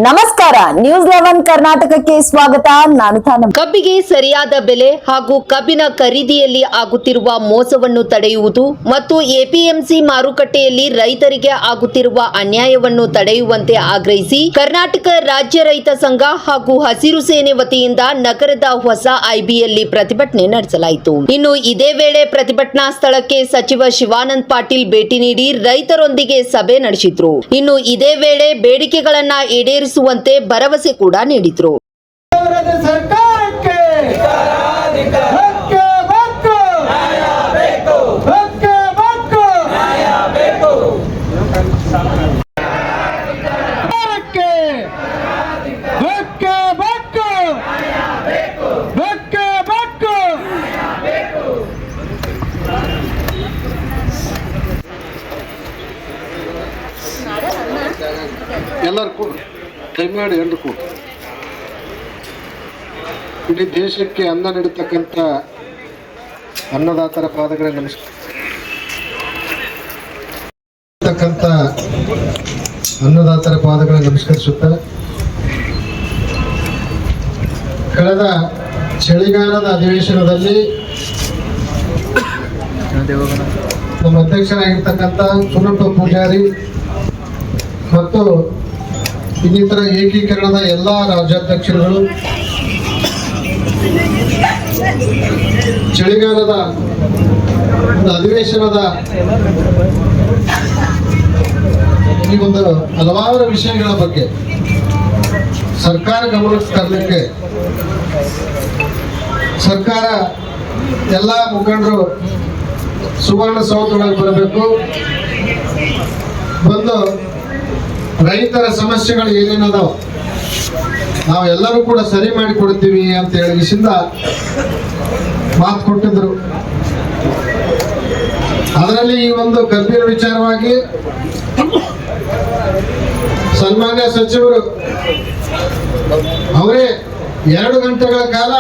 ನಮಸ್ಕಾರ, ನ್ಯೂಸ್ 11 ಕರ್ನಾಟಕಕ್ಕೆ ಸ್ವಾಗತ. ನಾನು ತಾನಮ್ಮ. ಕಬ್ಬಿಗೆ ಸರಿಯಾದ ಬೆಲೆ ಹಾಗೂ ಕಬ್ಬಿನ ಖರೀದಿಯಲ್ಲಿ ಆಗುತ್ತಿರುವ ಮೋಸವನ್ನು ತಡೆಯುವುದು ಮತ್ತು ಎಪಿಎಂಸಿ ಮಾರುಕಟ್ಟೆಯಲ್ಲಿ ರೈತರಿಗೆ ಆಗುತ್ತಿರುವ ಅನ್ಯಾಯವನ್ನು ತಡೆಯುವಂತೆ ಆಗ್ರಹಿಸಿ ಕರ್ನಾಟಕ ರಾಜ್ಯ ರೈತ ಸಂಘ ಹಾಗೂ ಹಸಿರು ಸೇನೆ ವತಿಯಿಂದ ನಗರದ ಹೊಸ ಐಬಿಯಲ್ಲಿ ಪ್ರತಿಭಟನೆ ನಡೆಸಲಾಯಿತು. ಇನ್ನು ಇದೇ ವೇಳೆ ಪ್ರತಿಭಟನಾ ಸ್ಥಳಕ್ಕೆ ಸಚಿವ ಶಿವಾನಂದ ಪಾಟೀಲ್ ಭೇಟಿ ನೀಡಿ ರೈತರೊಂದಿಗೆ ಸಭೆ ನಡೆಸಿದ್ರು. ಇನ್ನು ಇದೇ ವೇಳೆ ಬೇಡಿಕೆಗಳನ್ನ ಈಡೇರಿಸುವಂತೆ ಭರವಸೆ ಕೂಡ ನೀಡಿದ್ರು. ಎಲ್ಲರೂ ಕೂಡ ದಯಮಾಡಿ ಎಲ್ಲರೂ ಕೂಡ ಇಡೀ ದೇಶಕ್ಕೆ ಅನ್ನ ನೀಡತಕ್ಕಂಥ ಅನ್ನದಾತರ ಪಾದಗಳ ಅನ್ನದಾತರ ಪಾದಗಳ ನಮಸ್ಕರಿಸುತ್ತಾ ಕಳೆದ ಚಳಿಗಾಲದ ಅಧಿವೇಶನದಲ್ಲಿ ನಮ್ಮ ಅಧ್ಯಕ್ಷರಾಗಿರ್ತಕ್ಕಂಥ ಸುನಂದ ಪೂಜಾರಿ ಮತ್ತು ಇನ್ನಿತರ ಏಕೀಕರಣದ ಎಲ್ಲ ರಾಜ್ಯಾಧ್ಯಕ್ಷರುಗಳು ಚಳಿಗಾಲದ ಒಂದು ಅಧಿವೇಶನದ ಈ ಒಂದು ಹಲವಾರು ವಿಷಯಗಳ ಬಗ್ಗೆ ಸರ್ಕಾರ ಗಮನಕ್ಕೆ ತರಲಿಕ್ಕೆ ಸರ್ಕಾರ ಎಲ್ಲ ಮುಖಂಡರು ಸುವರ್ಣಸೌಧಗಳಿಗೆ ಬರಬೇಕು, ಬಂದು ರೈತರ ಸಮಸ್ಯೆಗಳು ಏನೇನದಾವ ನಾವು ಎಲ್ಲರೂ ಕೂಡ ಸರಿ ಮಾಡಿ ಕೊಡ್ತೀವಿ ಅಂತ ಹೇಳಿಸಿಂದ ಮಾತು ಕೊಟ್ಟಿದ್ರು. ಅದರಲ್ಲಿ ಈ ಒಂದು ಕಬ್ಬಿನ ವಿಚಾರವಾಗಿ ಸನ್ಮಾನ್ಯ ಸಚಿವರು ಅವರೇ 2 ಗಂಟೆಗಳ ಕಾಲ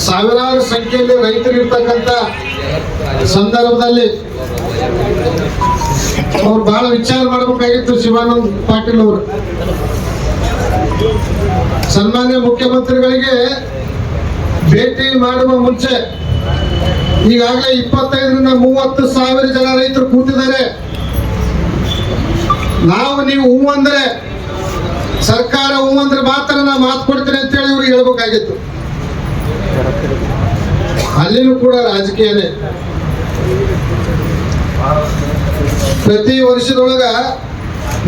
ಸಾವಿರಾರು ಸಂಖ್ಯೆಯಲ್ಲಿ ರೈತರು ಇರ್ತಕ್ಕಂಥ ಸಂದರ್ಭದಲ್ಲಿ ಅವ್ರು ಬಹಳ ವಿಚಾರ ಮಾಡಬೇಕಾಗಿತ್ತು. ಶಿವಾನಂದ ಪಾಟೀಲ್ ಅವರು ಸನ್ಮಾನ್ಯ ಮುಖ್ಯಮಂತ್ರಿಗಳಿಗೆ ಭೇಟಿ ಮಾಡುವ ಮುಂಚೆ ಈಗಾಗಲೇ 25ರಿಂದ 30 ಸಾವಿರ ಜನ ರೈತರು ಕೂತಿದ್ದಾರೆ. ನೀವು ಹೂ ಅಂದ್ರೆ ಸರ್ಕಾರ ಹೂ ಅಂದ್ರೆ ಮಾತ್ರ ನಾ ಮಾತು ಕೊಡ್ತೀನಿ ಅಂತೇಳಿ ಇವ್ರಿಗೆ ಹೇಳ್ಬೇಕಾಗಿತ್ತು. ಅಲ್ಲಿನೂ ಕೂಡ ರಾಜಕೀಯನೇ. ಪ್ರತಿ ವರ್ಷದೊಳಗ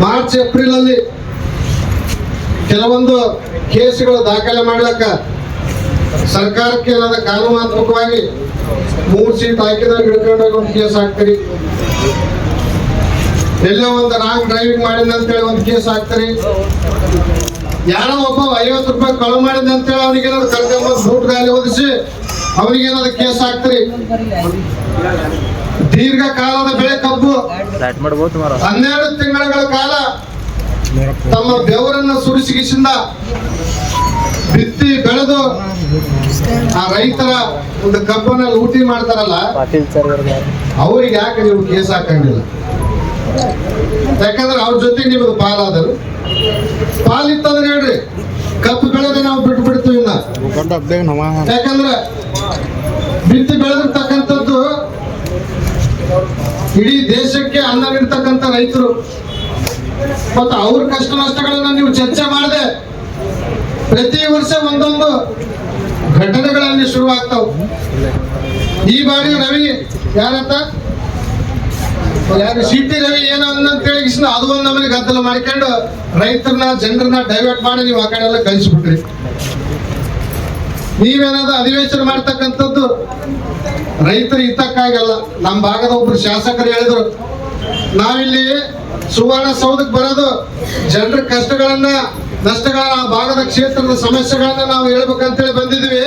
ಮಾರ್ಚ್ ಏಪ್ರಿಲ್ ಅಲ್ಲಿ ಕೆಲವೊಂದು ಕೇಸ್ಗಳು ದಾಖಲೆ ಮಾಡ್ಲಕ್ಕ ಸರ್ಕಾರಕ್ಕೆ ಏನಾದ ಕಾನೂನಾತ್ಮಕವಾಗಿ 3 ಸೀಟ್ ಹಾಕಿದಾಗ ಹಿಡ್ಕೊಂಡಾಗ ಒಂದು ಕೇಸ್ ಹಾಕ್ತೀರಿ, ಎಲ್ಲೋ ಒಂದು ರಾಂಗ್ ಡ್ರೈವಿಂಗ್ ಮಾಡಿದ ಅಂತೇಳಿ ಒಂದು ಕೇಸ್ ಹಾಕ್ತೀರಿ, ಯಾರೋ ಒಬ್ಬ 50 ರೂಪಾಯಿ ಕಳು ಮಾಡಿದ ಅಂತೇಳಿ ಅವ್ರಿಗೆ ಏನಾದ್ರು ಕರ್ಕೊಂಬಂದು ಬೂಟ್ ಗಾಲಿ ಓದಿಸಿ ಅವ್ರಿಗೇನಾದ್ರು ಕೇಸ್ ಹಾಕ್ತೀರಿ. ದೀರ್ಘಕಾಲದ ಬೆಳೆ ಕಬ್ಬು 12 ತಿಂಗಳ ಕಾಲ ತಮ್ಮ ಬೆವರನ್ನು ಸುರಿಸಿಗಿಸಿಂದ ಬಿತ್ತಿ ಬೆಳೆದು ಆ ರೈತರ ಒಂದು ಕಬ್ಬನ್ನ ಲೂಟಿ ಮಾಡ್ತಾರಲ್ಲ, ಅವ್ರಿಗೆ ಯಾಕೆ ನೀವು ಕೇಸ್ ಹಾಕಂಗಿಲ್ಲ? ಯಾಕಂದ್ರೆ ಅವ್ರ ಜೊತೆ ನಿಮ್ದು ಪಾಲಾದರು. ಪಾಲಿತ್ತಂದ್ರೆ ಹೇಳ್ರಿ, ಕಬ್ಬು ಬೆಳೆದ ನಾವು ಬಿಟ್ಟು ಬಿಡ್ತೀವಿ. ಯಾಕಂದ್ರೆ ಬಿತ್ತಿ ಬೆಳೆದಿರ್ತಕ್ಕಂಥದ್ದು ಇಡೀ ದೇಶಕ್ಕೆ ಅನ್ನ ನೀಡ್ತಕ್ಕಂಥ ರೈತರು, ಮತ್ತು ಅವ್ರ ಕಷ್ಟ ನಷ್ಟಗಳನ್ನ ನೀವು ಚರ್ಚೆ ಮಾಡದೆ ಪ್ರತಿ ವರ್ಷ ಒಂದೊಂದು ಘಟನೆಗಳಲ್ಲಿ ಶುರುವಾಗ್ತಾವ. ಈ ಬಾರಿ ರವಿ ಯಾರಂತ ಸಿಟಿ ರವಿ ಏನೋ ಅಂತೇಳಿ ಅದು ಒಂದು ನಮಗೆ ಗದ್ದಲ ಮಾಡ್ಕೊಂಡು ರೈತರನ್ನ ಜನರನ್ನ ಡೈವರ್ಟ್ ಮಾಡಿ ನೀವು ಆ ಕಡೆ ಎಲ್ಲ ಕಳಿಸ್ಬಿಟ್ರಿ. ನೀವೇನಾದ್ರು ಅಧಿವೇಶನ ಮಾಡ್ತಕ್ಕಂಥದ್ದು ರೈತರು ಹಿತಕ್ಕಾಗಲ್ಲ. ನಮ್ಮ ಭಾಗದ ಒಬ್ರು ಶಾಸಕರು ಹೇಳಿದ್ರು, ನಾವಿಲ್ಲಿ ಸುವರ್ಣಸೌಧಕ್ಕೆ ಬರೋದು ಜನರ ಕಷ್ಟಗಳನ್ನ ನಷ್ಟಗಳನ್ನ ಆ ಭಾಗದ ಕ್ಷೇತ್ರದ ಸಮಸ್ಯೆಗಳನ್ನ ನಾವು ಹೇಳ್ಬೇಕಂತೇಳಿ ಬಂದಿದ್ವಿ.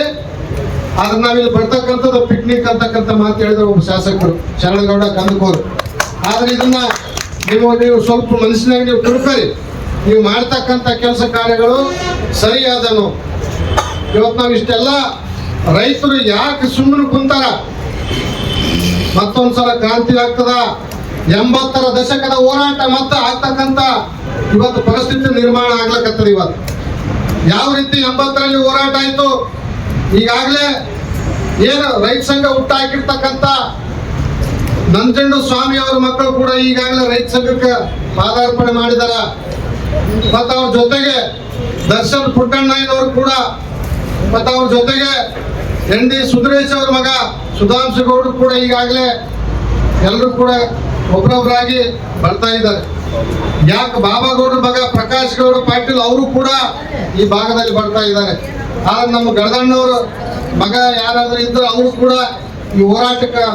ಆದ್ರೆ ನಾವಿಲ್ಲಿ ಬರ್ತಕ್ಕಂಥದ್ದು ಪಿಕ್ನಿಕ್ ಅಂತಕ್ಕಂಥ ಮಾತು ಹೇಳಿದ್ರು ಒಬ್ಬ ಶಾಸಕರು, ಶರಣಗೌಡ ಕಂದಕೂರು. ಆದ್ರೆ ಇದನ್ನ ನೀವು ಸ್ವಲ್ಪ ಮನಸ್ಸಿನಾಗ ನೀವು ತಿಳ್ಕೊಳ್ಳಿ. ನೀವು ಮಾಡ್ತಕ್ಕಂಥ ಕೆಲಸ ಕಾರ್ಯಗಳು ಸರಿಯಾದನು. ಇವತ್ತು ನಾವು ಇಷ್ಟೆಲ್ಲ ರೈತರು ಯಾಕೆ ಸುಮ್ಮನೆ ಕುಂತಾರ? ಮತ್ತೊಂದ್ಸಲ ಕ್ರಾಂತಿ ಆಗ್ತದ, 80ರ ದಶಕದ ಹೋರಾಟ ಮತ್ತೆ ಆಗ್ತಕ್ಕಂತ ಇವತ್ತು ಪರಿಸ್ಥಿತಿ ನಿರ್ಮಾಣ ಆಗ್ಲಕತ್ತದ. ಇವತ್ತು ಯಾವ ರೀತಿ 80ರಲ್ಲಿ ಹೋರಾಟ ಆಯ್ತು, ಈಗಾಗಲೇ ಏನು ರೈತ ಸಂಘ ಹುಟ್ಟಾಕಿರ್ತಕ್ಕಂಥ ನಂಜಂಡು ಸ್ವಾಮಿ ಅವರ ಮಕ್ಕಳು ಕೂಡ ಈಗಾಗಲೇ ರೈತ ಸಂಘಕ್ಕೆ ಪಾದಾರ್ಪಣೆ ಮಾಡಿದಾರ. ಮತ್ತು ಅವ್ರ ಜೊತೆಗೆ ದರ್ಶನ್ ಪುಟ್ಟಣ್ಣಯ್ಯನವರು ಕೂಡ, ಮತ್ತು ಅವ್ರ ಜೊತೆಗೆ ND ಸುಂದರೇಶ್ ಅವ್ರ ಮಗ ಸುಧಾಂಶು ಗೌಡ್ರು ಕೂಡ ಈಗಾಗಲೇ ಎಲ್ಲರೂ ಕೂಡ ಒಬ್ಬರೊಬ್ಬರಾಗಿ ಬರ್ತಾ ಇದ್ದಾರೆ. ಯಾಕೆ ಬಾಬಾಗೌಡ್ರ ಮಗ ಪ್ರಕಾಶ್ ಗೌಡ ಪಾಟೀಲ್ ಅವರು ಕೂಡ ಈ ಭಾಗದಲ್ಲಿ ಬರ್ತಾ ಇದ್ದಾರೆ. ಆದ್ರೆ ನಮ್ಮ ಗಡದಣ್ಣವರು ಮಗ ಯಾರಾದ್ರೂ ಇದ್ರೆ ಅವರು ಕೂಡ ಈ ಹೋರಾಟಕ್ಕೆ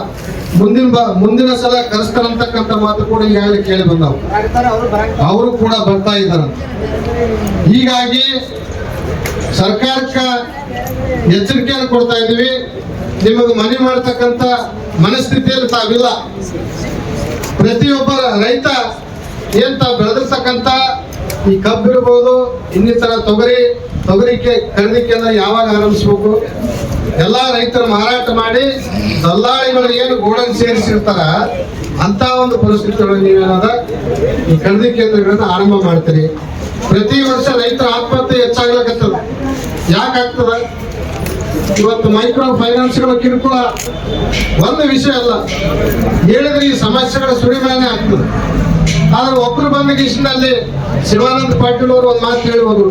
ಮುಂದಿನ ಸಲ ಕರೆಸ್ತಾರಂತಕ್ಕಂಥ ಮಾತು ಕೂಡ ಈಗಾಗಲೇ ಕೇಳಿ ಬಂದವು. ಅವರು ಕೂಡ ಬರ್ತಾ ಇದ್ದಾರೆ. ಹೀಗಾಗಿ ಸರ್ಕಾರಕ್ಕೆ ಎಚ್ಚರಿಕೆಯನ್ನು ಕೊಡ್ತಾ ಇದ್ದೀವಿ, ನಿಮಗೆ ಮನೆ ಮಾಡ್ತಕ್ಕಂಥ ಮನಸ್ಥಿತಿಯಲ್ಲಿ ತಾವಿಲ್ಲ. ಪ್ರತಿಯೊಬ್ಬ ರೈತ ಏನ್ ತಾವು ಬೆಳೆದಿರ್ತಕ್ಕಂಥ ಈ ಕಬ್ಬು ಇರ್ಬೋದು, ಇನ್ನಿತರ ತೊಗರಿಕೆ ಖರೀದಿಕೆಯನ್ನು ಯಾವಾಗ ಆರಂಭಿಸ್ಬೇಕು, ಎಲ್ಲಾ ರೈತರು ಮಾರಾಟ ಮಾಡಿ ದಲ್ಲಾಳಿಗಳು ಏನು ಗೋಡನ್ ಸೇರಿಸಿರ್ತಾರ ಅಂತ ಒಂದು ಪರಿಸ್ಥಿತಿಗಳು ನೀವೇನಾದ ಈ ಖರೀದಿ ಕೇಂದ್ರಗಳನ್ನ ಆರಂಭ ಮಾಡ್ತೀರಿ. ಪ್ರತಿ ವರ್ಷ ರೈತರ ಆತ್ಮಹತ್ಯೆ ಹೆಚ್ಚಾಗ್ಲಕತ್ತದ. ಯಾಕಾಗ್ತದ? ಇವತ್ತು ಮೈಕ್ರೋ ಫೈನಾನ್ಸ್ಗಳ ಕಿರುಕುಳ ಒಂದು ವಿಷಯ ಅಲ್ಲ, ಹೇಳಿದ್ರೆ ಈ ಸಮಸ್ಯೆಗಳ ಸುರಿಮಳೆನೇ ಆಗ್ತದೆ. ಆದ್ರೆ ಒಬ್ಬರು ಬಂದ ಗಿಷ್ನಲ್ಲಿ ಶಿವಾನಂದ ಪಾಟೀಲ್ ಅವರು ಒಂದು ಮಾತು ಹೇಳಿ ಹೋದ್ರು,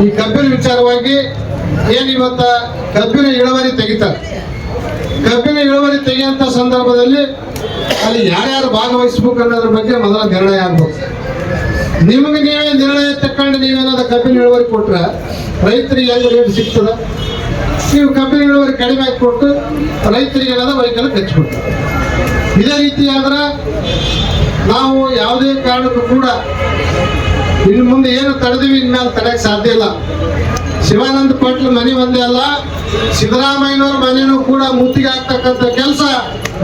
ಈ ಕಬ್ಬಿನ ವಿಚಾರವಾಗಿ ಏನ್ ಇವತ್ತ ಕಬ್ಬಿನ ಇಳುವರಿ ತೆಗಿತಾರೆ. ಕಬ್ಬಿನ ಇಳುವರಿ ತೆಗೆಯುವಂತ ಸಂದರ್ಭದಲ್ಲಿ ಅಲ್ಲಿ ಯಾರ್ಯಾರು ಭಾಗವಹಿಸ್ಬೇಕು ಅನ್ನೋದ್ರ ಬಗ್ಗೆ ಮೊದಲ ನಿರ್ಣಯ ಆಗ್ಬೇಕು. ನಿಮಗೆ ನೀವೇ ನಿರ್ಣಯ ತಕೊಂಡು ನೀವೇನಾದ ಕಬ್ಬಿನ ಇಳುವರಿ ಕೊಟ್ರೆ ರೈತರಿಗೆ ಹೆಂಗ್ ರೇಟ್ ಸಿಗ್ತದ? ನೀವು ಕಬ್ಬಿನ ಇಳುವರಿ ಕಡಿಮೆ ಆಗಿ ಕೊಟ್ಟು ರೈತರಿಗೆ ಏನಾದ ವೈಕಲ್ ಹಚ್ಬಿಟ್ಟು, ಇದೇ ರೀತಿ ಆದ್ರೆ ನಾವು ಯಾವುದೇ ಕಾರಣಕ್ಕೂ ಕೂಡ ಇನ್ನು ಮುಂದೆ ಏನು ತಡೆದಿವಿ ಇನ್ಮೇಲೆ ತಡೆಯಕ್ಕೆ ಸಾಧ್ಯ ಇಲ್ಲ. ಶಿವಾನಂದ ಪಾಟೀಲ್ ಮನೆ ಒಂದೇ ಅಲ್ಲ, ಸಿದ್ದರಾಮಯ್ಯನವ್ರ ಮನೆಯೂ ಕೂಡ ಮುತ್ತಿಗೆ ಆಗ್ತಕ್ಕಂಥ ಕೆಲಸ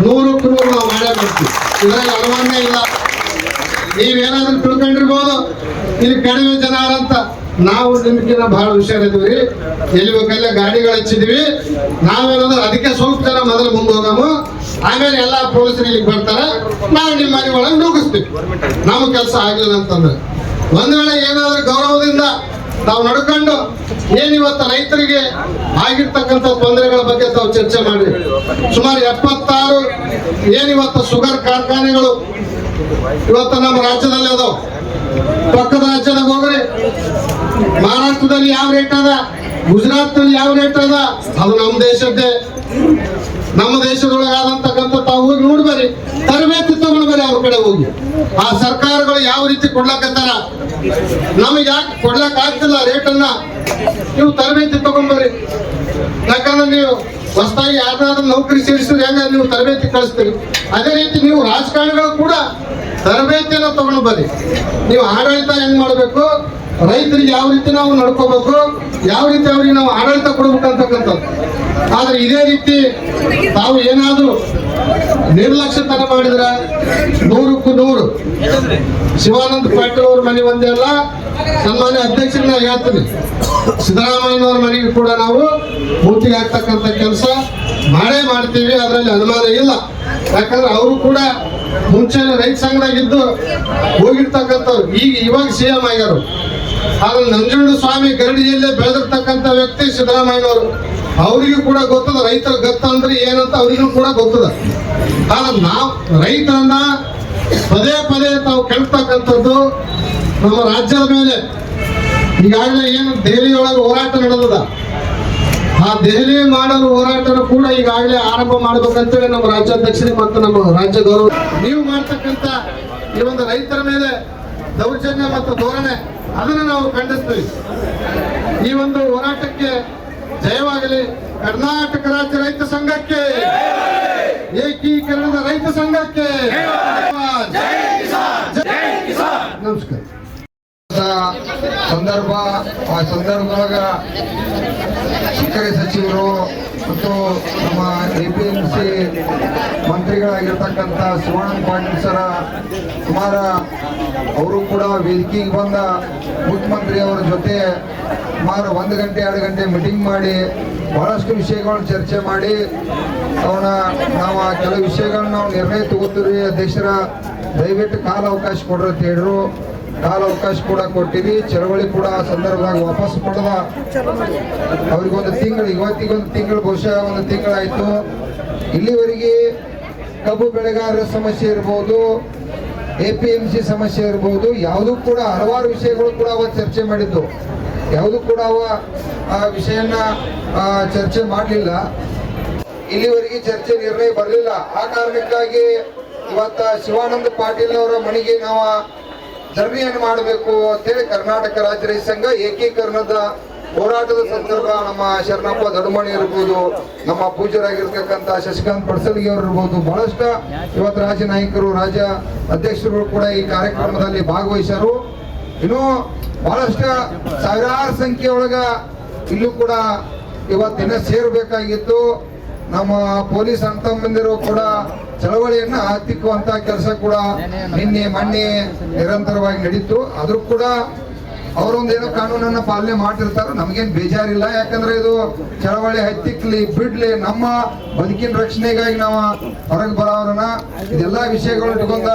100ಕ್ಕೆ 100 ನಾವು ಮಾಡೇ ಮಾಡ್ತೀವಿ. ಇದರಲ್ಲಿ ಅನುಮಾನ ಇಲ್ಲ. ನೀವೇನಾದ್ರೂ ತಿಳ್ಕೊಂಡಿರ್ಬೋದು ಇಲ್ಲಿ ಕಡಿಮೆ ಜನ ಅಂತ. ನಾವು ನಿಮ್ಗಿನ್ನ ಬಹಳ ಹುಷಾರಿದ್ವಿ, ಎಲ್ಲಿ ಬೇಕಲ್ಲೇ ಗಾಡಿಗಳು ಹಚ್ಚಿದ್ವಿ. ನಾವೇನಾದ್ರೂ ಅದಕ್ಕೆ ಸ್ವಲ್ಪ ಜನ ಮೊದಲು ಮುಂದೆ ಹೋಗಮು, ಆಮೇಲೆ ಎಲ್ಲಾ ಪೊಲೀಸರು ಇಲ್ಲಿಗೆ ಬರ್ತಾರೆ, ನಾವು ನಿಮ್ಮ ಮನೆ ಒಳಗೆ ನುಗ್ಗಿಸ್ತೀವಿ. ನಮ್ಮ ಕೆಲಸ ಆಗ್ಲಿಲ್ಲ ಅಂತಂದ್ರೆ ಒಂದ್ ವೇಳೆ ಏನಾದ್ರೂ ಗೌರವದಿಂದ ನಾವು ನಡ್ಕೊಂಡು ಏನಿವತ್ತು ರೈತರಿಗೆ ಆಗಿರ್ತಕ್ಕಂಥ ತೊಂದರೆಗಳ ಬಗ್ಗೆ ತಾವು ಚರ್ಚೆ ಮಾಡಿ. ಸುಮಾರು 76 ಏನಿವತ್ತು ಶುಗರ್ ಕಾರ್ಖಾನೆಗಳು ಇವತ್ತು ನಮ್ಮ ರಾಜ್ಯದಲ್ಲಿ ಅದಾವ. ಪಕ್ಕದ ರಾಜ್ಯದಾಗ ಹೋಗ್ರಿ, ಮಹಾರಾಷ್ಟ್ರದಲ್ಲಿ ಯಾವ ರೇಟ್ ಅದ, ಗುಜರಾತ್ನಲ್ಲಿ ಯಾವ ರೇಟ್ ಅದ, ಅದು ನಮ್ಮ ದೇಶದ್ದೇ. ನಮ್ಮ ದೇಶದೊಳಗಾದಂತಕ್ಕಂಥ ತಾವು ಹೋಗಿ ನೋಡ್ಬರಿ, ತರಬೇತಿ ತಗೊಂಡು ಬರ್ರಿ ಅವ್ರ ಕಡೆ ಹೋಗಿ. ಆ ಸರ್ಕಾರಗಳು ಯಾವ ರೀತಿ ಕೊಡ್ಲಕತ್ತಾರ, ನಮಗೆ ಯಾಕೆ ಕೊಡ್ಲಕ್ ಆಗ್ತಿಲ್ಲ ರೇಟನ್ನ, ನೀವು ತರಬೇತಿ ತಗೊಂಡ್ಬರ್ರಿ. ಯಾಕಂದ್ರೆ ನೀವು ಹೊಸದಾಗಿ ಯಾವ್ದಾದ್ರು ನೌಕರಿ ಸೇರಿಸಿದ್ರೆ ಹೆಂಗ ನೀವು ತರಬೇತಿ ಕಳಿಸ್ತೀರಿ, ಅದೇ ರೀತಿ ನೀವು ರಾಜಕಾರಣಿಗಳು ಕೂಡ ತರಬೇತಿಯನ್ನ ತಗೊಂಡು ಬರ್ರಿ. ನೀವು ಆಡಳಿತ ಹೆಂಗ್ ಮಾಡ್ಬೇಕು, ರೈತರಿಗೆ ಯಾವ ರೀತಿ ನಾವು ನಡ್ಕೋಬೇಕು, ಯಾವ ರೀತಿ ಅವ್ರಿಗೆ ನಾವು ಆಡಳಿತ ಕೊಡ್ಬೇಕಂತಕ್ಕಂಥದ್ದು. ಆದ್ರೆ ಇದೇ ರೀತಿ ತಾವು ಏನಾದ್ರು ನಿರ್ಲಕ್ಷ್ಯತನ ಮಾಡಿದ್ರ 100ಕ್ಕೆ 100 ಶಿವಾನಂದ ಪಾಟೀಲ್ ಅವ್ರ ಮನೆ ಒಂದೇ ಅಲ್ಲ, ಸನ್ಮಾನ್ಯ ಅಧ್ಯಕ್ಷರನ್ನ ಹೇಳ್ತೀನಿ, ಸಿದ್ದರಾಮಯ್ಯನವ್ರ ಮನೆಗೆ ಕೂಡ ನಾವು ಮೂತಿಗೆ ಹಾಕ್ತಕ್ಕಂಥ ಕೆಲಸ ಮಾಡೇ ಮಾಡ್ತೀವಿ. ಅದರಲ್ಲಿ ಅನುಮಾನ ಇಲ್ಲ. ಯಾಕಂದ್ರೆ ಅವರು ಕೂಡ ಮುಂಚೆ ರೈತ ಸಂಘದಾಗಿದ್ದು ಹೋಗಿರ್ತಕ್ಕಂಥವ್ರು, ಇವಾಗ CM ಆಗ್ಯಾರು. ಆದ್ರೆ ನಂಜುಂಡ ಸ್ವಾಮಿ ಗರಡಿಯಲ್ಲೇ ಬೆಳೆದಿರ್ತಕ್ಕಂಥ ವ್ಯಕ್ತಿ ಸಿದ್ದರಾಮಯ್ಯನವರು. ಅವರಿಗೂ ಕೂಡ ಗೊತ್ತದ ರೈತರ ಗತ್ತ ಅಂದ್ರೆ ಏನಂತ, ಅವರಿಗೂ ಕೂಡ ಗೊತ್ತದ. ಆದ್ರೆ ನಾವು ರೈತರನ್ನ ಪದೇ ಪದೇ ತಾವು ಕೆಡ್ತಕ್ಕಂಥದ್ದು ನಮ್ಮ ರಾಜ್ಯದ ಮೇಲೆ. ಈಗಾಗಲೇ ಏನು ದೆಹಲಿಯೊಳಗೆ ಹೋರಾಟ ನಡೆದದ, ಆ ದೆಹಲಿ ಮಾಡಲು ಹೋರಾಟನ ಕೂಡ ಈಗಾಗಲೇ ಆರಂಭ ಮಾಡ್ಬೇಕಂತೇಳಿ ನಮ್ಮ ರಾಜ್ಯಾಧ್ಯಕ್ಷರಿಗೆ ಮತ್ತು ನಮ್ಮ ರಾಜ್ಯ ಗೌರವ ನೀವು ಮಾಡ್ತಕ್ಕಂಥ ಈ ಒಂದು ರೈತರ ಮೇಲೆ ದೌರ್ಜನ್ಯ ಮತ್ತು ಧೋರಣೆ ಅದನ್ನು ನಾವು ಖಂಡಿಸ್ತೀವಿ. ಈ ಒಂದು ಹೋರಾಟಕ್ಕೆ ಜಯವಾಗಲಿ. ಕರ್ನಾಟಕ ರಾಜ್ಯ ರೈತ ಸಂಘಕ್ಕೆ, ಏಕೀಕರಣದ ರೈತ ಸಂಘಕ್ಕೆ ನಮಸ್ಕಾರ. ಸಂದರ್ಭ ಆ ಸಂದರ್ಭದಾಗ ಸಕ್ಕರೆ ಸಚಿವರು ಮತ್ತು ನಮ್ಮ APMC ಮಂತ್ರಿಗಳಾಗಿರ್ತಕ್ಕಂಥ ಶಿವಾನಂದ ಪಾಟೀಲ್ ಸರ ಸುಮಾರು ಅವರು ಕೂಡ ವೇದಿಕೆಗೆ ಬಂದ ಮುಖ್ಯಮಂತ್ರಿಯವರ ಜೊತೆ ಸುಮಾರು 1 ಗಂಟೆ 2 ಗಂಟೆ ಮೀಟಿಂಗ್ ಮಾಡಿ ಬಹಳಷ್ಟು ವಿಷಯಗಳನ್ನು ಚರ್ಚೆ ಮಾಡಿ ನಾವು ಕೆಲವು ವಿಷಯಗಳನ್ನ ನಾವು ನಿರ್ಣಯ ತಗೋತೀವಿ ಅಧ್ಯಕ್ಷರ ದಯವಿಟ್ಟು ಕಾಲ ಅವಕಾಶ ಕೊಡ್ರಿ ಅಂತ ಹೇಳಿದ್ರು. ಕಾಲ ಅವಕಾಶ ಕೂಡ ಕೊಟ್ಟಿವಿ. ಚಳವಳಿ ಕೂಡ ಆ ಸಂದರ್ಭದಾಗ ವಾಪಸ್ ಪಡೆದ ಅವ್ರಿಗೊಂದು ತಿಂಗಳು, ಇವತ್ತಿಗೊಂದು ತಿಂಗಳು, ಬಹುಶಃ ಒಂದು ತಿಂಗಳಾಯ್ತು. ಇಲ್ಲಿವರೆಗೆ ಕಬ್ಬು ಬೆಳೆಗಾರರ ಸಮಸ್ಯೆ ಇರ್ಬೋದು, APMC ಸಮಸ್ಯೆ ಇರ್ಬೋದು, ಯಾವುದೂ ಕೂಡ ಹಲವಾರು ವಿಷಯಗಳು ಕೂಡ ಅವತ್ತು ಚರ್ಚೆ ಮಾಡಿದ್ದು. ಯಾವುದೂ ಕೂಡ ಆ ವಿಷಯನ ಚರ್ಚೆ ಮಾಡಲಿಲ್ಲ. ಇಲ್ಲಿವರೆಗೆ ಚರ್ಚೆ ನಿರ್ಣಯ ಬರಲಿಲ್ಲ. ಆ ಕಾರಣಕ್ಕಾಗಿ ಇವತ್ತ ಶಿವಾನಂದ ಪಾಟೀಲ್ ಅವರ ಮನೆಗೆ ನಾವು ಧರಣಿಯನ್ನು ಮಾಡಬೇಕು ಅಂತೇಳಿ ಕರ್ನಾಟಕ ರಾಜ್ಯ ರೈತ ಸಂಘ ಏಕೀಕರಣದ ಹೋರಾಟದ ಸಂದರ್ಭ ನಮ್ಮ ಶರಣಪ್ಪ ದೊಡ್ಡಮಣಿ ಇರ್ಬೋದು, ನಮ್ಮ ಪೂಜ್ಯರಾಗಿರ್ತಕ್ಕಂಥ ಶಶಿಕಾಂತ್ ಪಡ್ಸಲ್ಗಿ ಅವರು ಇರ್ಬೋದು, ಬಹಳಷ್ಟು ಇವತ್ತು ರಾಜ್ಯ ನಾಯಕರು, ರಾಜ್ಯ ಅಧ್ಯಕ್ಷರುಗಳು ಕೂಡ ಈ ಕಾರ್ಯಕ್ರಮದಲ್ಲಿ ಭಾಗವಹಿಸರು. ಇನ್ನು ಬಹಳಷ್ಟು ಸಾವಿರಾರು ಸಂಖ್ಯೆ ಒಳಗ ಇಲ್ಲೂ ಕೂಡ ಇವತ್ತಿನ ಸೇರಬೇಕಾಗಿತ್ತು. ನಮ್ಮ ಪೊಲೀಸ್ ಅಂತಂಬಂದಿರು ಕೂಡ ಚಳವಳಿಯನ್ನ ಹತ್ತಿಕ್ಕುವಂತ ಕೆಲಸ ಕೂಡ ನಿನ್ನೆ ಮೊನ್ನೆ ನಿರಂತರವಾಗಿ ನಡೀತು. ಆದ್ರೂ ಕೂಡ ಅವರೊಂದೇನೋ ಕಾನೂನನ್ನ ಪಾಲನೆ ಮಾಡ್ತಿರ್ತಾರ, ನಮಗೇನು ಬೇಜಾರಿಲ್ಲ. ಯಾಕಂದ್ರೆ ಇದು ಚಳವಳಿ ಹತ್ತಿಕ್ಲಿ ಬಿಡ್ಲಿ, ನಮ್ಮ ಬದುಕಿನ ರಕ್ಷಣೆಗಾಗಿ ನಾವು ಹೊರಗೆ ಬರೋರನ್ನ ಇದೆಲ್ಲ ವಿಷಯಗಳು ಇಟ್ಕೊಂಡ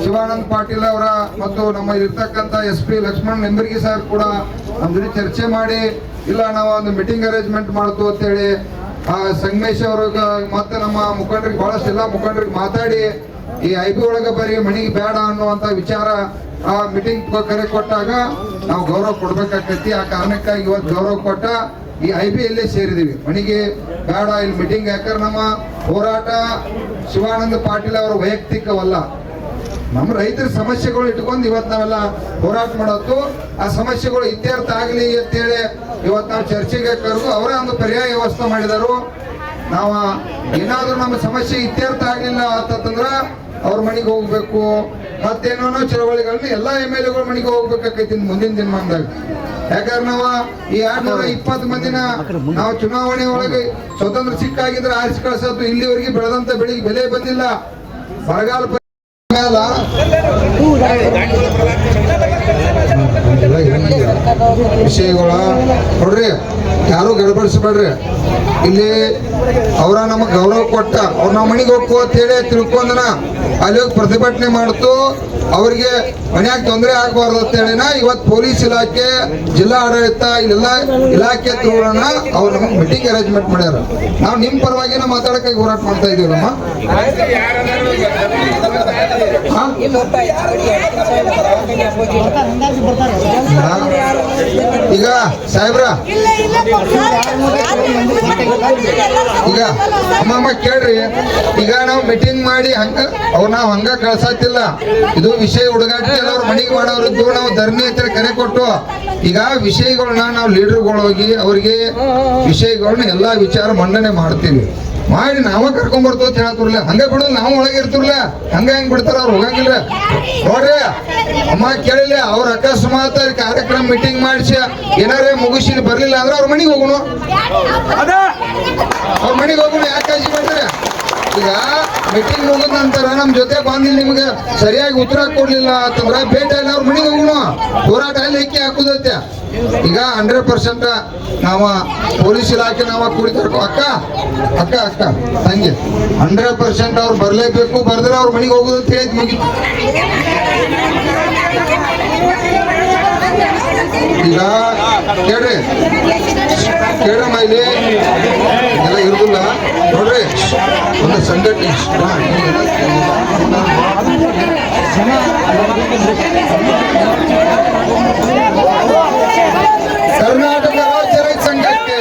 ಶಿವಾನಂದ ಪಾಟೀಲ್ ಅವರ ಮತ್ತು ನಮ್ಮ ಇರ್ತಕ್ಕಂಥ SP ಲಕ್ಷ್ಮಣ್ ನಿಂಬರ್ಗಿ ಸರ್ ಕೂಡ ನಮ್ಮ ಜೊತೆ ಚರ್ಚೆ ಮಾಡಿ, ಇಲ್ಲ ನಾವು ಒಂದು ಮೀಟಿಂಗ್ ಅರೇಂಜ್ಮೆಂಟ್ ಮಾಡ್ತು ಅಂತೇಳಿ ಸಂಗಮೇಶ್ ಅವ್ರಿಗೆ ಮತ್ತೆ ನಮ್ಮ ಮುಖಂಡರಿಗೆ ಬಹಳಷ್ಟು ಎಲ್ಲ ಮುಖಂಡರಿಗೆ ಮಾತಾಡಿ ಈ IB ಒಳಗೆ ಬರೀ ಮನೆಗೆ ಬೇಡ ಅನ್ನುವಂತ ವಿಚಾರ ಆ ಮೀಟಿಂಗ್ ಕರೆ ಕೊಟ್ಟಾಗ ನಾವು ಗೌರವ ಕೊಡ್ಬೇಕಾಗ್ತೈತಿ. ಆ ಕಾರಣಕ್ಕಾಗಿ ಇವತ್ತು ಗೌರವ ಕೊಟ್ಟ ಈ IB ಯಲ್ಲೇ ಸೇರಿದೀವಿ. ಮನೆಗೆ ಬೇಡ ಇಲ್ಲಿ ಮೀಟಿಂಗ್. ಯಾಕಂದ್ರೆ ನಮ್ಮ ಹೋರಾಟ ಶಿವಾನಂದ ಪಾಟೀಲ್ ಅವರ ವೈಯಕ್ತಿಕವಲ್ಲ, ನಮ್ಮ ರೈತರ ಸಮಸ್ಯೆಗಳು ಇಟ್ಕೊಂಡು ಇವತ್ತು ನಾವೆಲ್ಲ ಹೋರಾಟ ಮಾಡೋದು. ಆ ಸಮಸ್ಯೆಗಳು ಇತ್ಯರ್ಥ ಆಗಲಿ ಅಂತೇಳಿ ಇವತ್ತು ನಾವು ಚರ್ಚೆಗೆ ಕರೆದು ಅವರೇ ಒಂದು ಪರ್ಯಾಯ ವ್ಯವಸ್ಥೆ ಮಾಡಿದರು. ನಾವು ಏನಾದ್ರೂ ನಮ್ಮ ಸಮಸ್ಯೆ ಇತ್ಯರ್ಥ ಆಗಲಿಲ್ಲ ಅಂತಂದ್ರ ಅವ್ರ ಮನೆಗೆ ಹೋಗ್ಬೇಕು, ಮತ್ತೇನೋ ಚಳವಳಿಗಳನ್ನ ಎಲ್ಲಾ MLA ಮನೆಗೆ ಹೋಗ್ಬೇಕಾಕೈತಿ ಮುಂದಿನ ದಿನಮಾನದಾಗ. ಯಾಕಂದ್ರೆ ನಾವು ಈ 220 ಮಂದಿನ ನಾವು ಚುನಾವಣೆ ಒಳಗೆ ಸ್ವತಂತ್ರ ಸಿಕ್ಕಾಗಿದ್ರೆ ಆರಿಸಿ ಕಳ್ಸೋದು. ಇಲ್ಲಿವರೆಗೆ ಬೆಳೆದಂತ ಬೆಳೆಗೆ ಬೆಲೆ ಬಂದಿಲ್ಲ. ಬರಗಾಲ ವಿಷಯಗಳ ನೋಡ್ರಿ, ಯಾರು ಗಡಬಡಿಸಬೇಡ್ರಿ. ಇಲ್ಲಿ ಅವರ ನಮಗ್ ಗೌರವ ಕೊಟ್ಟ, ಅವ್ರ ನಾವು ಮನೆಗೆ ಹೋಗ್ಕೋ ಅಂತ ಹೇಳಿ ತಿಳ್ಕೊಂಡನ ಅಲ್ಲಿ ಹೋಗಿ ಪ್ರತಿಭಟನೆ ಮಾಡ್ತು. ಅವ್ರಿಗೆ ಮನ್ಯಾಗ ತೊಂದರೆ ಆಗ್ಬಾರ್ದು ಅಂತ ಹೇಳಿನ ಇವತ್ತು ಪೊಲೀಸ್ ಇಲಾಖೆ, ಜಿಲ್ಲಾ ಆಡಳಿತ, ಇಲ್ಲೆಲ್ಲ ಇಲಾಖೆ ತೋರಣ ಅವ್ರು ನಮಗೆ ಮೀಟಿಂಗ್ ಅರೇಂಜ್ಮೆಂಟ್ ಮಾಡ್ಯಾರ. ನಾವು ನಿಮ್ ಪರವಾಗಿ ಮಾತಾಡಕ್ಕಾಗಿ ಹೋರಾಟ ಮಾಡ್ತಾ ಇದೀವಲ್ಲಮ್ಮ. ಈಗ ಸಾಹೇಬ್ರ, ಈಗ ಅಮ್ಮಮ್ಮ ಕೇಳ್ರಿ, ಈಗ ನಾವು ಮೀಟಿಂಗ್ ಮಾಡಿ ನಾವು ಹಂಗ ಕಳ್ಸತ್ತಿಲ್ಲ. ಇದು ವಿಷಯ ಹುಡುಗಾಟ ಅವ್ರ ಮನೆಗೆ ಮಾಡೋರಿದ್ದು ನಾವು ಧರಣಿ ಅಂತ ಕರೆ ಕೊಟ್ಟು ಈಗ ವಿಷಯಗಳನ್ನ ನಾವು ಲೀಡರ್ಗಳು ಹೋಗಿ ಅವ್ರಿಗೆ ವಿಷಯಗಳನ್ನ ಎಲ್ಲಾ ವಿಚಾರ ಮಂಡನೆ ಮಾಡ್ತೀವಿ. ಮಾಡಿ ನಾವ ಕರ್ಕೊಂಡ್ ಬರ್ತೇವೆ ಅಂತ ಹೇಳತ್ತಿರ್ಲ, ಹಂಗ ಬಿಡೋದು ನಾವು ಒಳಗೆ ಇರ್ತಿರ್ಲ. ಹಂಗ ಹೆಂಗ್ ಬಿಡ್ತಾರ ಅವ್ರು ಹೋಗಂಗಿಲ್ಲ. ನೋಡ್ರಿ ಅಮ್ಮ ಕೇಳಿಲ್ಲ, ಅವ್ರ ಅಕಸ್ಮಾತ್ ಕಾರ್ಯಕ್ರಮ ಮೀಟಿಂಗ್ ಮಾಡಿಸಿ ಏನಾರೇ ಮುಗಿಸಿ ಬರ್ಲಿಲ್ಲ ಅಂದ್ರೆ ಅವ್ರ ಮನೆಗೆ ಹೋಗೋಣ, ಅವ್ರ ಮನೆಗೆ ಹೋಗೋಣ. ಯಾಕೆ ಕಾಳಜಿ ಮಾಡ್ತಾರೆ? ಈಗ ಮೀಟಿಂಗ್ ಮುಗಿದ ನಂತರ ನಮ್ ಜೊತೆ ಬಂದಿಲ್ಲ, ನಿಮ್ಗೆ ಸರಿಯಾಗಿ ಉತ್ತರ ಕೊಡ್ಲಿಲ್ಲ ಅಂತಂದ್ರೆ ಭೇಟಿ ಇಲ್ಲ, ಅವ್ರ ಮನೆಗೆ ಹೋಗೋಣ. ಹೋರಾಟ ಅಲ್ಲಿ ಹೆಕ್ಕಿ ಹಾಕುದತ್ತೆ. ಈಗ 100% ನಾವ ಪೊಲೀಸ್ ಇಲಾಖೆ ನಾವ ಕೂಡಿತಾರ. ಅಕ್ಕ ಅಕ್ಕ ಅಕ್ಕ ತಂಗಿ 100% ಅವ್ರು ಬರ್ಲೇಬೇಕು. ಬರ್ದ್ರೆ ಅವ್ರ ಮನೆಗೆ ಹೋಗುದು ಅಂತ ಹೇಳಿದ್ ಮುಗಿತು. ಈಗ ಕೇಳ್ರಿ, ಕೇಳಮ್ಮ, ಇಲ್ಲಿ ಎಲ್ಲ ಇರುದಿಲ್ಲ ನೋಡ್ರಿ. ಒಂದು ಸಂಘಟನೆ ಕರ್ನಾಟಕ ರಾಜ್ಯ ರೈತ ಸಂಘಕ್ಕೆ